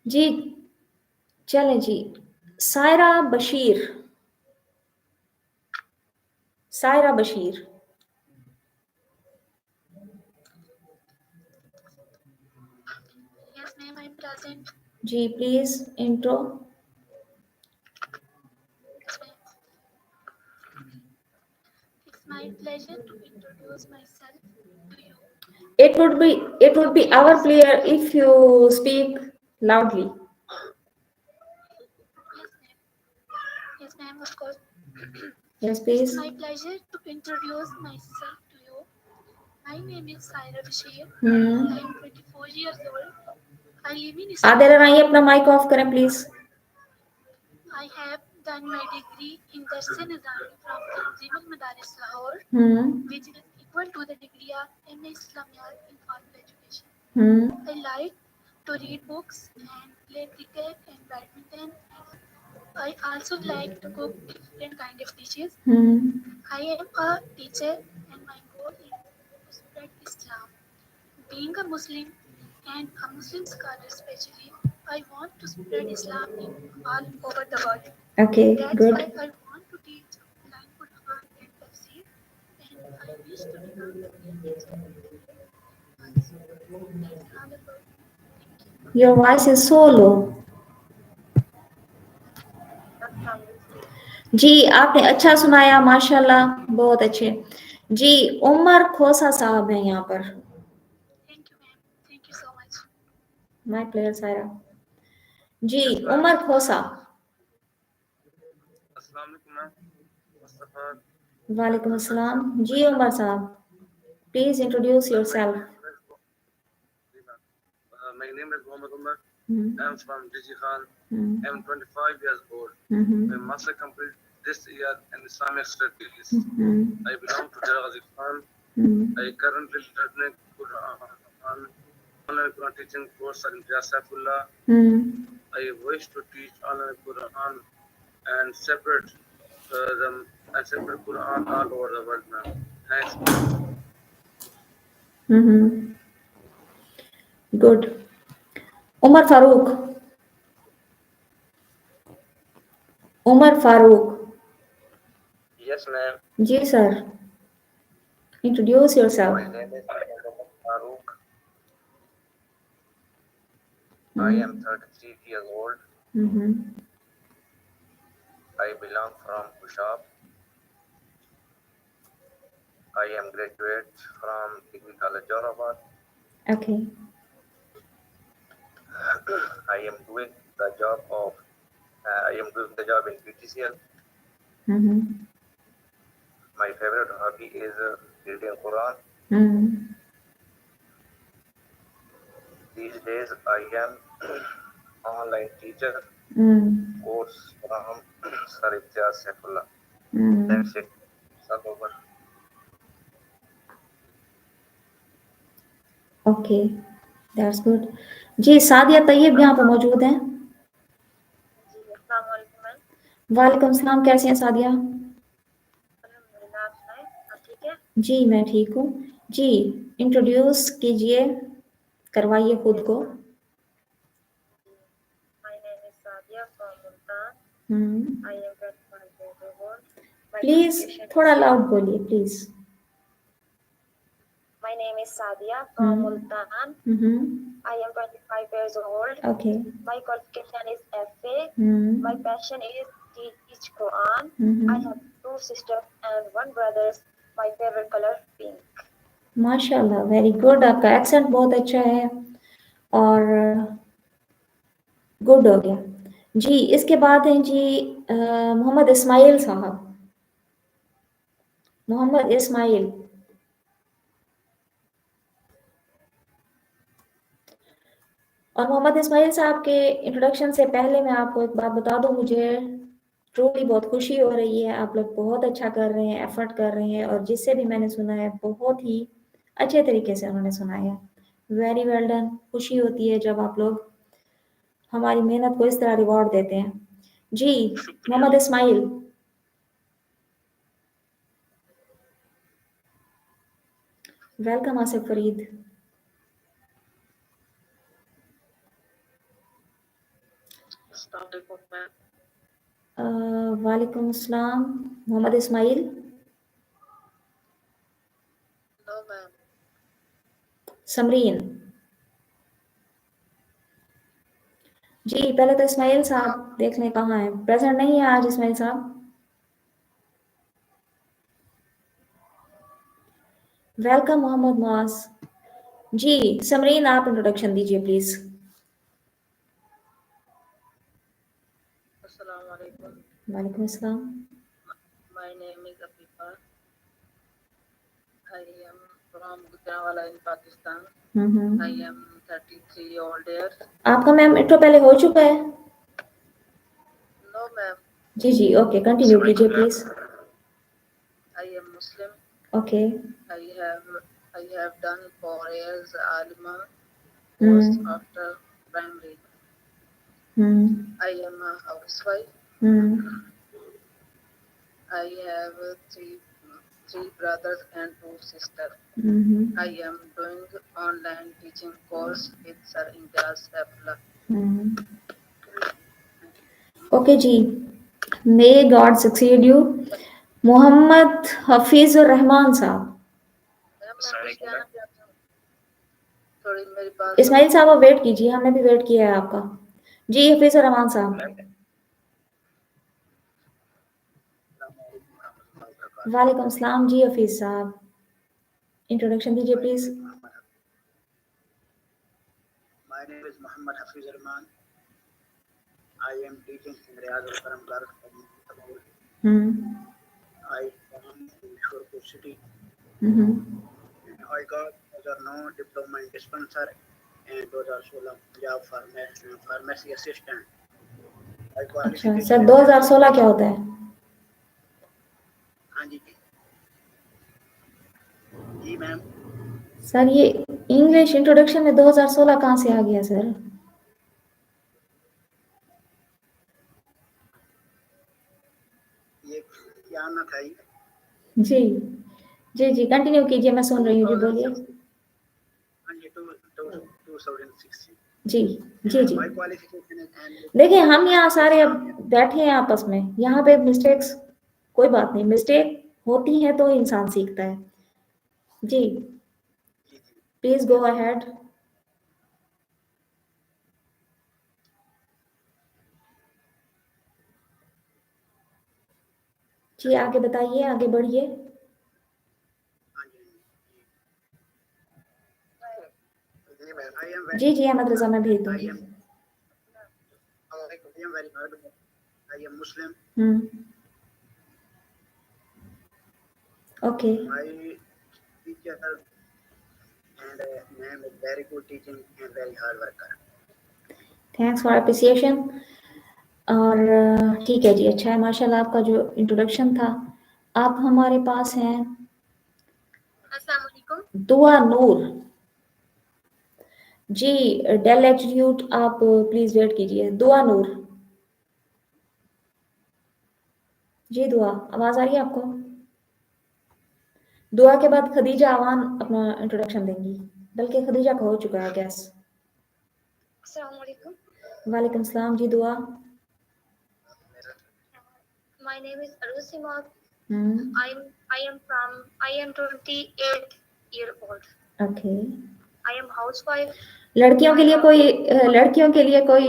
जी चलें जी। Saira Bashir, Saira Bashir. Yes, ma'am, I'm present. जी please intro. my pleasure to introduce myself to you. It would be our pleasure if you speak loudly. Yes, ma'am, of course. Yes, please. It's my pleasure to introduce myself to you. My name is Saira Bashir. I am 24 years old. I live in Adil राई अपना mic off करें please. I have done my degree in Darse Nizami from Tanzim al-Madaris Lahore, which is equal to the degree of MA Islamiyat in formal education. I like to read books and play cricket and badminton. I also like to cook different kind of dishes. I am a teacher and my goal is to spread Islam. Being a Muslim and a Muslim scholar especially, I want to spread Islam in all over the world. Okay, That's good. why I want to teach Quran, Quran and Tafsir, and I wish to become a great teacher. Also, that's all about. Your voice is so low. जी आपने अच्छा सुनाया माशाल्लाह, बहुत अच्छे. जी उमर खोसा साहब हैं यहाँ पर. Thank you, ma'am. Thank you so much. My player Saira. जी उमर खोसा. अस्सलाम वालेकुम मैम. मुस्तफा. वालेकुम अस्सलाम. जी उमर साहब, please introduce yourself. My name is Mohammed Umar. I am from Diji Khan. I am 25 years old. My master completed this year in Islamic Studies. I belong to Darghazi Khan. I currently learning Quran, online Quran teaching course at Imtiaz Saifullah. I wish to teach online Quran and separate them and separate Quran all over the world, ma'am. Thanks. Good. Umar Farooq. Umar Farooq. Yes, ma'am. Ji sir. Introduce yourself. My name is Farooq. I am 33 years old. I belong from Kushab. I am graduate from Degree College Johrabad. Okay. I am doing the job in BTCL. My favorite hobby is reading Quran. These days I am online teacher course from Sir Imtiaz Saifullah. That's it. It's over. Okay, that's good. जी सादिया तैयब यहाँ पे मौजूद हैं. वालेकुम सलाम, कैसे हैं सादिया? जी मैं ठीक हूँ. जी इंट्रोड्यूस कीजिए, करवाइए खुद को. प्लीज थोड़ा लाउड बोलिए please. My name is Sadia from Multan. I am 25 years old. Okay. My qualification is FA. My passion is teach Quran. I have 2 sisters and 1 brother. My favorite color pink. माशाल्लाह, very good. आपका accent बहुत अच्छा है और good हो गया. जी इसके बाद हैं जी मोहम्मद इस्माइल साहब. मोहम्मद इस्माइल. और मोहम्मद इस्माइल साहब के इंट्रोडक्शन से पहले मैं आपको एक बात बता दूं, मुझे ट्रूली बहुत खुशी हो रही है. आप लोग बहुत अच्छा कर रहे हैं, एफर्ट कर रहे हैं, और जिससे भी मैंने सुना है बहुत ही अच्छे तरीके से उन्होंने सुनाया है. Very well done. खुशी होती है जब आप लोग हमारी मेहनत को इस तरह रिवॉर्ड देते हैं. जी मोहम्मद इस्माइल. वेलकम आसिफ फरीद. वालेकुम अस्सलाम. मोहम्मद इस्माइल. No, ma'am. समरीन. जी पहले तो इस्माइल साहब देख लें कहाँ हैं. प्रेजेंट नहीं है आज इस्माइल साहब. वेलकम मोहम्मद मुआज। जी समरीन आप इंट्रोडक्शन दीजिए प्लीज। Assalamu alaikum. वालेकुम अस्सलाम। My name is Afifa. I am from Gujranwala in Pakistan. I am 33 old years. आपका मैम इंट्रो पहले हो चुका है? No, ma'am. जी जी ओके कंटिन्यू कीजिए please. I am Muslim. Okay I have done 4 years Alima course after primary. I am a housewife. I have three brothers and 2 sisters. I am doing online teaching course with Sir Imtiaz Saifullah. Okay जी may God succeed you. Mohammad Hafeezur Rahman साहब। थोड़ी मेरी बात इस्माइल साहब आप wait कीजिए, हमने भी वेट किया है आपका। जी हफीजुर रहमान साहब। वालेकुम अस्सलाम जी हफीज साहब इंट्रोडक्शन दीजिए please. My name is Muhammad Hafiz Rahman. I am teaching in Riyadh al-Karam Girls Community. I am in Shorpur City. I got 2009 diploma in dispenser and 2016 job pharmacy assistant. अच्छा sir 2016 क्या होता है? हाँ जी जी ma'am. Sir ये English introduction में 2016 कहाँ से आ गया सर? ये क्या ना था जी जी जी कंटिन्यू कीजिए, मैं सुन रही हूँ जी बोलिए। जी जी जी देखिए हम यहाँ सारे अब बैठे हैं आपस में, यहाँ पे मिस्टेक्स कोई बात नहीं, मिस्टेक होती है तो इंसान सीखता है। जी प्लीज गो अहेड। जी आगे बताइए, आगे बढ़िए। जी जी अहमद रजा मैं भेज दूंगी। I am Muslim. Okay. My teacher and ma'am is very good teaching and very hard worker. Thanks for appreciation. और ठीक है जी, अच्छा है माशाल्लाह आपका जो इंट्रोडक्शन था। आप हमारे पास हैं अस्सलाम वालेकुम। दुआ नूर जी डेल एटीट्यूड आप प्लीज वेट कीजिए। दुआ नूर जी दुआ आवाज आ रही है आपको? दुआ के बाद खदीजा अवान अपना इंट्रोडक्शन देंगी, बल्कि खदीजा का हो चुका है गैस। अस्सलाम वालेकुम। वालेकुम सलाम जी दुआ। My name is Arusima. I am 28 year old. Okay. I am housewife. लड़कियों के लिए कोई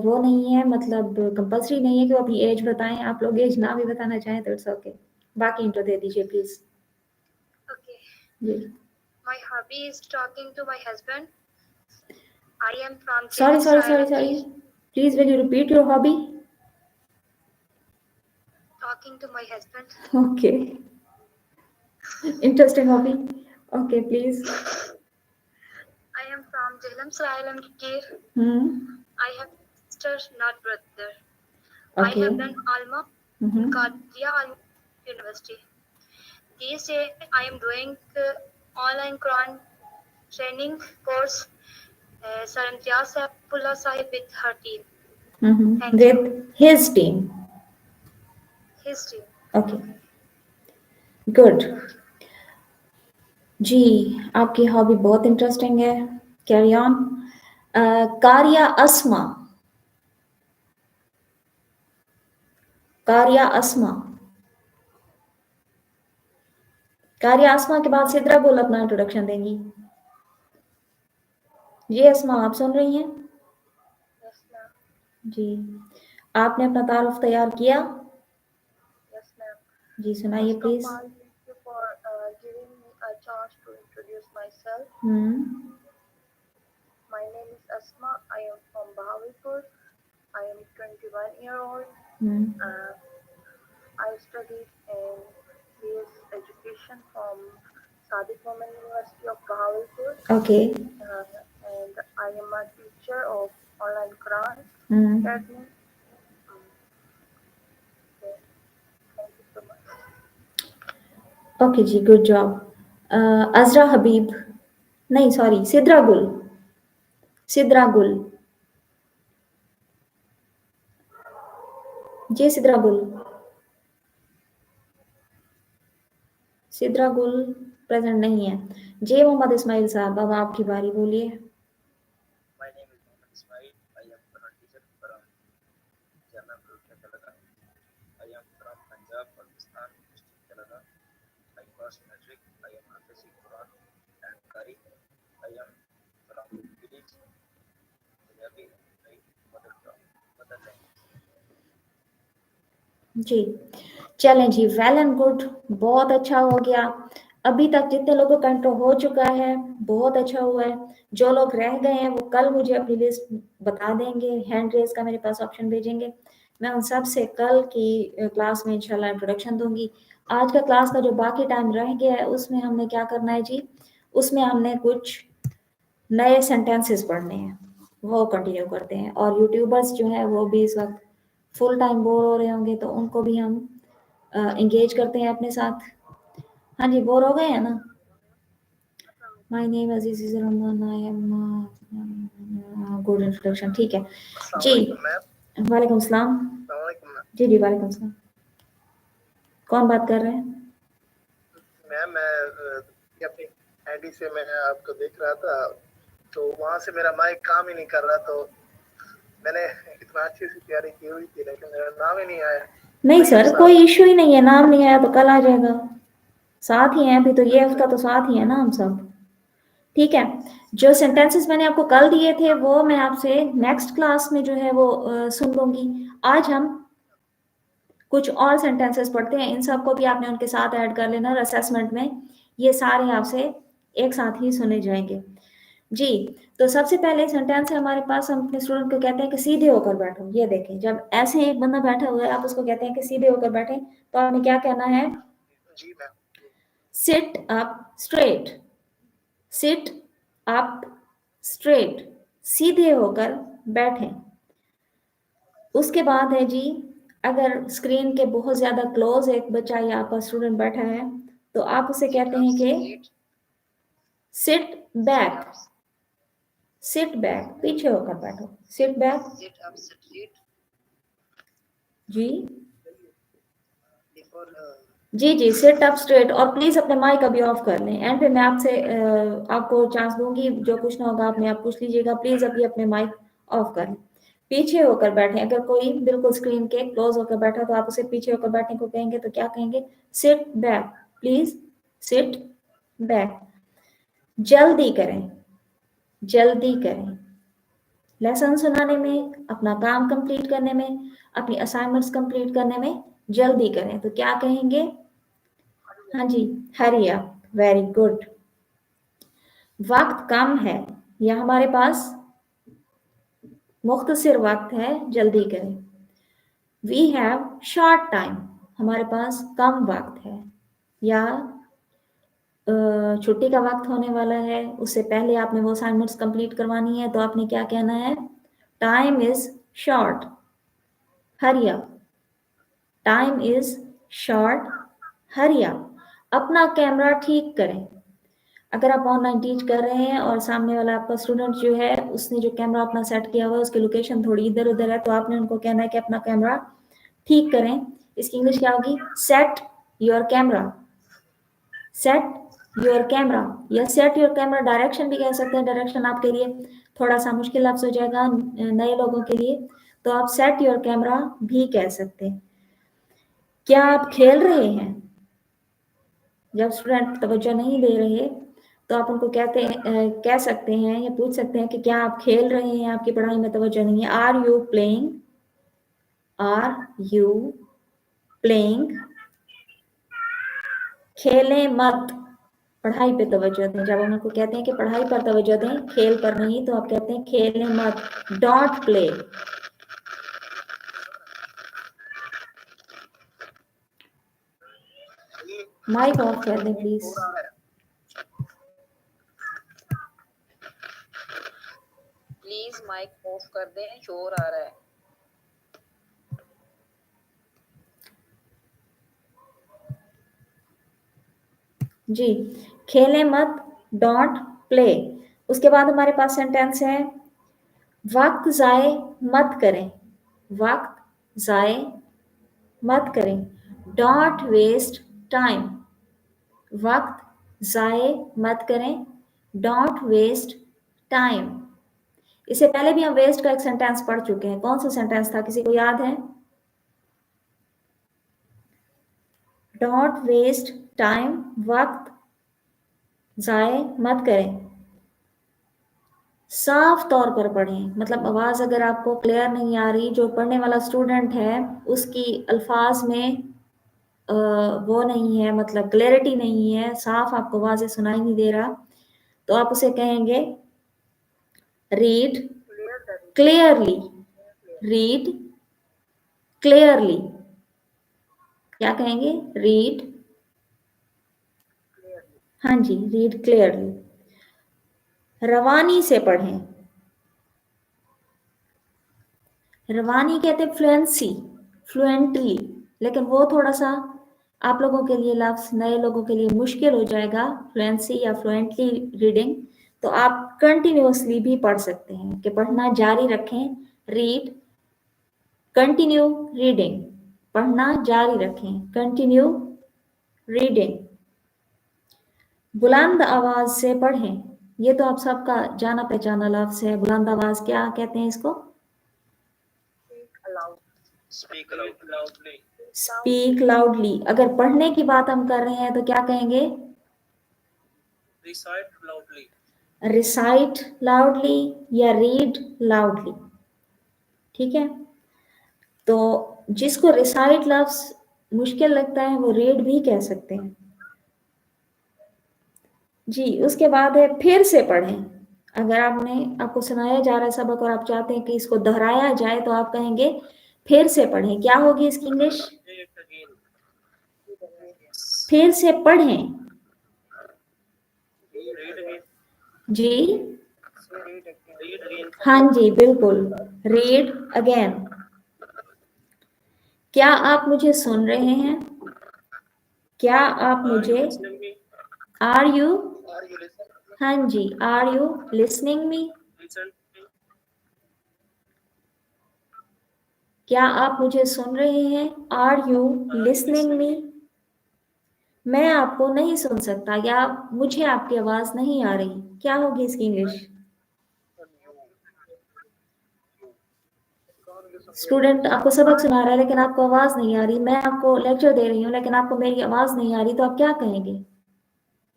वो नहीं है, मतलब कंपल्सरी नहीं है कि वो अपनी एज बताएं। आप लोग एज ना भी बताना चाहें तो इट्स ओके। बाकी इंट्रो दे दीजिए प्लीज। Okay. जी My hobby is talking to my husband. I am from sorry please will you repeat your hobby? Talking to my husband. Okay. Interesting hobby. Okay please. I am from Jhelum Saral Kir. I have sister, not brother. Okay. I have done Alma in Qadria University. These days I am doing online Quran training course. Sir Imtiaz Saifullah Sahib with her team. With his team. His team. Okay. Good. जी आपकी hobby बहुत interesting है, carry on. कारिया अस्मा के बाद सिद्रा गुल अपना introduction देंगी। जी अस्मा आप सुन रही हैं? Yes, ma'am. जी आपने अपना तारुफ तैयार किया? Yes, ma'am. जी सुनाइए please. First of all, thank you for giving me a chance to introduce myself. My name is Asma. I am from Bahawalpur. I am 21-year-old. I studied in BS Education from Sadiq Women University of Bahawalpur. Okay. And I am a teacher of online Quran Academy. Thank you so much. Okay जी, good job. Azra Habib, नहीं sorry, Sidra गुल, सिद्रा गुल जी, सिद्रा गुल, सिद्रा गुल present नहीं है जी। मोहम्मद इस्माइल साहब, अब आपकी बारी, बोलिए। My name is Mohammed Ismail. I am Quran teacher from Jamia Milkia Telangana. I am from Punjab, Pakistan, district Telangana. I passed matric. I am Hafiz Quran and Qari. I am from village Punjabi, my mother language. जी, चलें जी, well and good, बहुत अच्छा हो गया। अभी तक जितने लोगों का इंट्रो हो चुका है बहुत अच्छा हुआ है। जो लोग रह गए हैं वो कल मुझे अपनी लिस्ट बता देंगे, हैंड रेज का मेरे पास ऑप्शन भेजेंगे, मैं उन सब से कल की क्लास में इंशाल्लाह इंट्रोडक्शन दूंगी। आज का क्लास का जो बाकी टाइम रह गया है उसमें हमने क्या करना है जी, उसमें हमने कुछ नए सेंटेंसेस पढ़ने हैं, वो कंटिन्यू करते हैं। और यूट्यूबर्स जो है वो भी इस वक्त फुल टाइम बोर हो रहे होंगे तो उनको भी हम एंगेज करते हैं अपने साथ। हाँ जी, बोर हो गए हैं ना। My name Aziz Rahman, I am good introduction, ठीक है जी। वालेकुम सलाम जी, जी वालेकुम सलाम। कौन बात कर रहे हैं? मैम मैं अपनी आईडी से मैं आपको देख रहा था तो वहां से मेरा माइक काम ही नहीं कर रहा, तो मैंने इतना अच्छी सी तैयारी की हुई थी लेकिन मेरा नाम ही नहीं आया। नहीं सर, कोई इश्यू ही नहीं है, नाम नहीं आया तो कल आ जाएगा, साथ ही हैं अभी तो, ये हफ्ता तो साथ ही है ना हम सब, ठीक है। जो सेंटेंसेस मैंने आपको कल दिए थे वो मैं आपसे नेक्स्ट क्लास में जो है वो सुन लूंगी। आज हम कुछ और सेंटेंसेस पढ़ते हैं, इन सबको भी आपने उनके साथ ऐड कर लेना और असेसमेंट में ये सारे आपसे एक साथ ही सुने जाएंगे जी। तो सबसे पहले सेंटेंस है हमारे पास, हम अपने स्टूडेंट को कहते हैं कि सीधे होकर बैठो। ये देखें, जब ऐसे एक बंदा बैठा हुआ है आप उसको कहते हैं कि सीधे होकर बैठे, तो आपने क्या कहना है? जी ma'am. Sit up straight, sit up straight, सीधे होकर बैठें। उसके बाद है जी, अगर स्क्रीन के बहुत ज्यादा क्लोज एक बच्चा या आपका स्टूडेंट बैठा है तो आप उसे कहते हैं कि सिट बैक, सिट बैक, पीछे होकर बैठो, सिट बैक जी, जी जी, सिट अप स्ट्रेट। और प्लीज अपने माइक अभी ऑफ कर लें, एंड पे मैं आपसे आपको चांस दूंगी, जो पूछना होगा आपने आप पूछ लीजिएगा। प्लीज अभी अपने माइक ऑफ कर लें, पीछे होकर बैठे। अगर कोई बिल्कुल स्क्रीन के क्लोज होकर बैठा तो आप उसे पीछे होकर बैठने को कहेंगे तो क्या कहेंगे? Sit back, please sit back. जल्दी करें, जल्दी करें, लेसन सुनाने में, अपना काम कंप्लीट करने में, अपनी असाइनमेंट्स कंप्लीट करने में जल्दी करें, तो क्या कहेंगे? हाँ जी, हरी अप, वेरी गुड। वक्त कम है या हमारे पास मुख्तसर वक्त है, जल्दी करें। वी हैव शॉर्ट टाइम, हमारे पास कम वक्त है, या छुट्टी का वक्त होने वाला है, उससे पहले आपने वो असाइनमेंट्स कंप्लीट करवानी है, तो आपने क्या कहना है? Time is short, hurry up, time is short, hurry up. अपना कैमरा ठीक करें। अगर आप ऑनलाइन टीच कर रहे हैं और सामने वाला आपका स्टूडेंट जो है उसने जो कैमरा अपना सेट किया हुआ है उसकी लोकेशन थोड़ी इधर उधर है, तो आपने उनको कहना है कि अपना कैमरा ठीक करें। इसकी इंग्लिश क्या होगी? Set your camera, set your camera, या सेट योर कैमरा डायरेक्शन भी कह सकते हैं। डायरेक्शन आपके लिए थोड़ा सा मुश्किल लफ्ज़ हो जाएगा नए लोगों के लिए, तो आप सेट योर कैमरा भी कह सकते हैं। क्या आप खेल रहे हैं? जब स्टूडेंट तवज्जो नहीं दे रहे तो आप उनको कह सकते हैं या पूछ सकते हैं कि क्या आप खेल रहे हैं, आपकी पढ़ाई में तवज्जो नहीं है। Are you playing, are you playing. खेलें मत, पढ़ाई पे तवज्जो दें। जब हम उनको कहते हैं कि पढ़ाई पर तवज्जो दें, खेल पर नहीं, तो आप कहते हैं खेलने मत, डोंट प्ले। माइक ऑफ कर दें प्लीज। प्लीज माइक ऑफ कर दें, शोर आ रहा है। जी, खेलें मत, डोंट प्ले। उसके बाद हमारे पास सेंटेंस है वक्त जाए मत करें, वक्त जाए मत करें, डोंट वेस्ट टाइम, वक्त जाए मत करें, डोंट वेस्ट टाइम। इससे पहले भी हम वेस्ट का एक सेंटेंस पढ़ चुके हैं। कौन सा सेंटेंस था, किसी को याद है? डोंट वेस्ट टाइम, वक्त जाए मत करें। साफ तौर पर पढ़ें, मतलब आवाज अगर आपको क्लियर नहीं आ रही, जो पढ़ने वाला स्टूडेंट है उसकी अल्फाज में वो नहीं है, मतलब क्लैरिटी नहीं है, साफ आपको आवाज सुनाई नहीं दे रहा, तो आप उसे कहेंगे रीड क्लियरली, रीड क्लियरली। क्या कहेंगे? रीड, हाँ जी, रीड क्लियरली। रवानी से पढ़ें, रवानी कहते हैं फ्लुएंसी, फ्लुएंटली, लेकिन वो थोड़ा सा आप लोगों के लिए लफ्ज, नए लोगों के लिए मुश्किल हो जाएगा, फ्लुएंसी या फ्लुएंटली रीडिंग। तो आप कंटिन्यूअसली भी पढ़ सकते हैं कि पढ़ना जारी रखें, रीड कंटिन्यू रीडिंग, पढ़ना जारी रखें, कंटिन्यू रीडिंग। बुलंद आवाज से पढ़ें, ये तो आप सबका जाना पहचाना लफ्ज है। बुलंद आवाज क्या कहते हैं इसको? Speak loudly. Speak loudly. अगर पढ़ने की बात हम कर रहे हैं तो क्या कहेंगे? Recite loudly. रिसाइट लाउडली या रीड लाउडली, ठीक है। तो जिसको रिसाइट लफ्ज मुश्किल लगता है वो रीड भी कह सकते हैं जी। उसके बाद है फिर से पढ़ें। अगर आपको सुनाया जा रहा है सबक और आप चाहते हैं कि इसको दोहराया जाए तो आप कहेंगे फिर से पढ़ें। क्या होगी इसकी इंग्लिश? फिर से पढ़ें जी, हाँ जी बिल्कुल, रीड अगेन। क्या आप मुझे सुन रहे हैं? क्या आप मुझे, आर यू, हाँ जी, आर यू लिसनिंग मी? क्या आप मुझे सुन रहे हैं? Are you listening me? मैं आपको नहीं सुन सकता या मुझे आपकी आवाज नहीं आ रही। क्या होगी इसकी इंग्लिश? स्टूडेंट आपको सबक सुना रहा है लेकिन आपको आवाज नहीं आ रही, मैं आपको लेक्चर दे रही हूँ लेकिन आपको मेरी आवाज नहीं आ रही, तो आप क्या कहेंगे?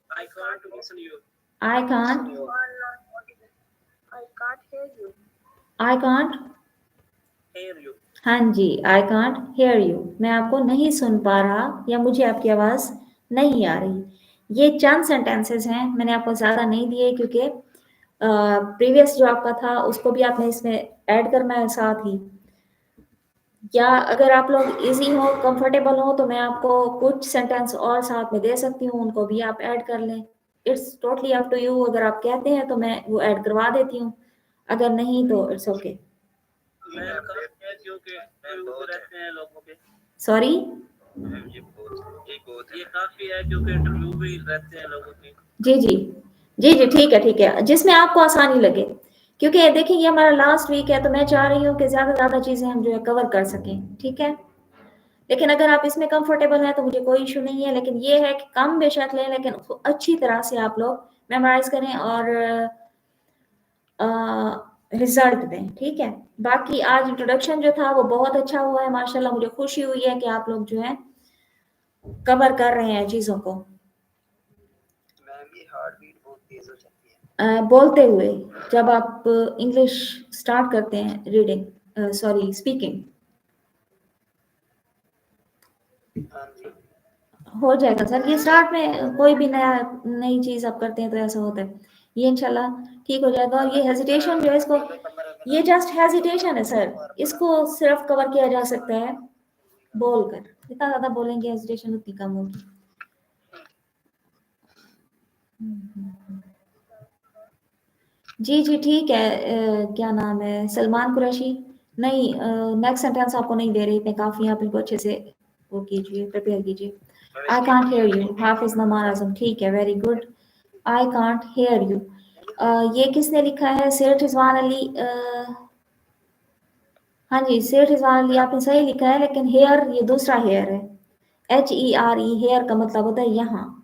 I can't listen you. I can't, I can't Hear you. हाँ जी, आई कांट हेयर यू, मैं आपको नहीं सुन पा रहा या मुझे आपकी आवाज नहीं आ रही। ये चंद सेंटेंसेस हैं, मैंने आपको ज्यादा नहीं दिए क्योंकि प्रीवियस जो आपका था उसको भी आपने इसमें ऐड करना है साथ ही। या अगर आप लोग इजी हो, कंफर्टेबल हो, तो मैं आपको कुछ सेंटेंस और साथ में दे सकती हूँ, उनको भी आप ऐड कर लें। It's totally up to you. अगर आप कहते हैं तो मैं वो ऐड करवा देती हूँ, अगर नहीं तो इट्स ओके। रहते हैं लोगों के, सॉरी, ये काफी है क्योंकि इंटरव्यू भी रहते हैं लोगों के। जी जी जी जी, ठीक है ठीक है, जिसमें आपको आसानी लगे, क्योंकि देखिए ये हमारा लास्ट वीक है तो मैं चाह रही हूँ कि ज्यादा ज्यादा चीजें हम जो है कवर कर सकें, ठीक है। लेकिन अगर आप इसमें कंफर्टेबल हैं तो मुझे कोई इशू नहीं है, लेकिन ये है कि कम बेशक लें लेकिन उसको अच्छी तरह से आप लोग मेमोराइज करें और रिजल्ट दें, ठीक है। बाकी आज इंट्रोडक्शन जो था वो बहुत अच्छा हुआ है माशाल्लाह, मुझे खुशी हुई है कि आप लोग जो है कवर कर रहे हैं चीजों को। बोलते हुए जब आप इंग्लिश स्टार्ट करते हैं, रीडिंग सॉरी स्पीकिंग, हो जाएगा सर। ये स्टार्ट में कोई भी नई चीज आप करते हैं तो ऐसा होता है। ये इंशाल्लाह ठीक हो जाएगा। और ये हेजिटेशन जो है इसको, ये जस्ट हेजिटेशन है सर, इसको सिर्फ कवर किया जा सकता है बोलकर। जितना ज्यादा बोलेंगे हेजिटेशन उतनी कम होगी। जी जी ठीक है। क्या नाम है, सलमान कुरैशी। नहीं, नेक्स्ट सेंटेंस आपको नहीं दे रही, इतने काफी आप इनको अच्छे से वो कीजिए, प्रिपेयर कीजिए। आई कांट हेयर यू, हाफिज नमान आजम। ठीक है, very good. I can't hear you, ये किसने लिखा है? सेठ रिजवान अली। हाँ जी, सेठ रिजवान अली आपने सही लिखा है, लेकिन हेयर ये दूसरा हेयर है। HERE, हेयर का मतलब होता है यहाँ,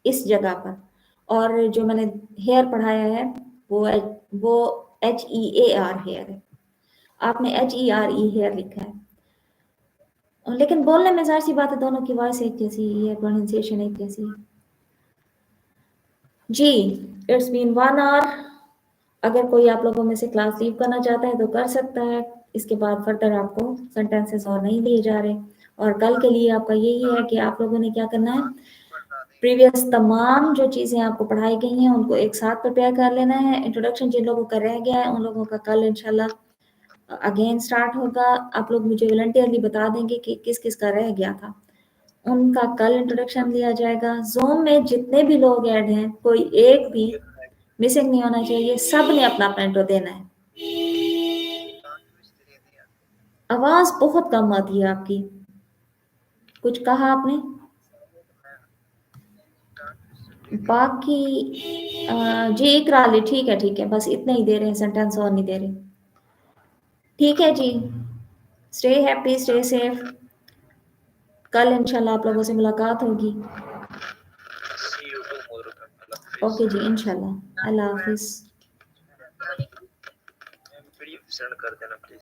इस जगह पर। और जो मैंने हेयर पढ़ाया है वो HEAR हेयर है। आपने HERE हेयर लिखा है, लेकिन बोलने में जाहिर सी बात है दोनों की वॉइस एक जैसी है, प्रोनाउंसिएशन एक जैसी है। जी, इट्स बीन 1 आवर। अगर कोई आप लोगों में से क्लास लीव करना चाहता है तो कर सकता है। इसके बाद फर्दर आपको सेंटेंसेस और नहीं दिए जा रहे। और कल के लिए आपका यही है कि आप लोगों ने क्या करना है, प्रीवियस तमाम जो चीज़ें आपको पढ़ाई गई हैं उनको एक साथ प्रिपेयर कर लेना है। इंट्रोडक्शन जिन लोगों का रह गया है उन लोगों का कल इंशाल्लाह अगेन स्टार्ट होगा। आप लोग मुझे वॉलंटियरली बता देंगे कि किस किस का रह गया था, उनका कल इंट्रोडक्शन लिया जाएगा। ज़ूम में जितने भी लोग ऐड हैं कोई एक भी मिसिंग नहीं होना चाहिए, सब ने अपना अपना इंट्रो देना है। आवाज बहुत कम आती है आपकी, कुछ कहा आपने? बाकी जी इकरा अली, ठीक है, बस इतने ही दे रहे हैं, सेंटेंस और नहीं दे रहे। ठीक है जी, स्टे हैप्पी, स्टे सेफ। कल इंशाल्लाह आप लोगों से मुलाकात होगी। ओके जी, इंशाल्लाह। अल्लाह हाफिज। वीडियो सेंड कर देना प्लीज।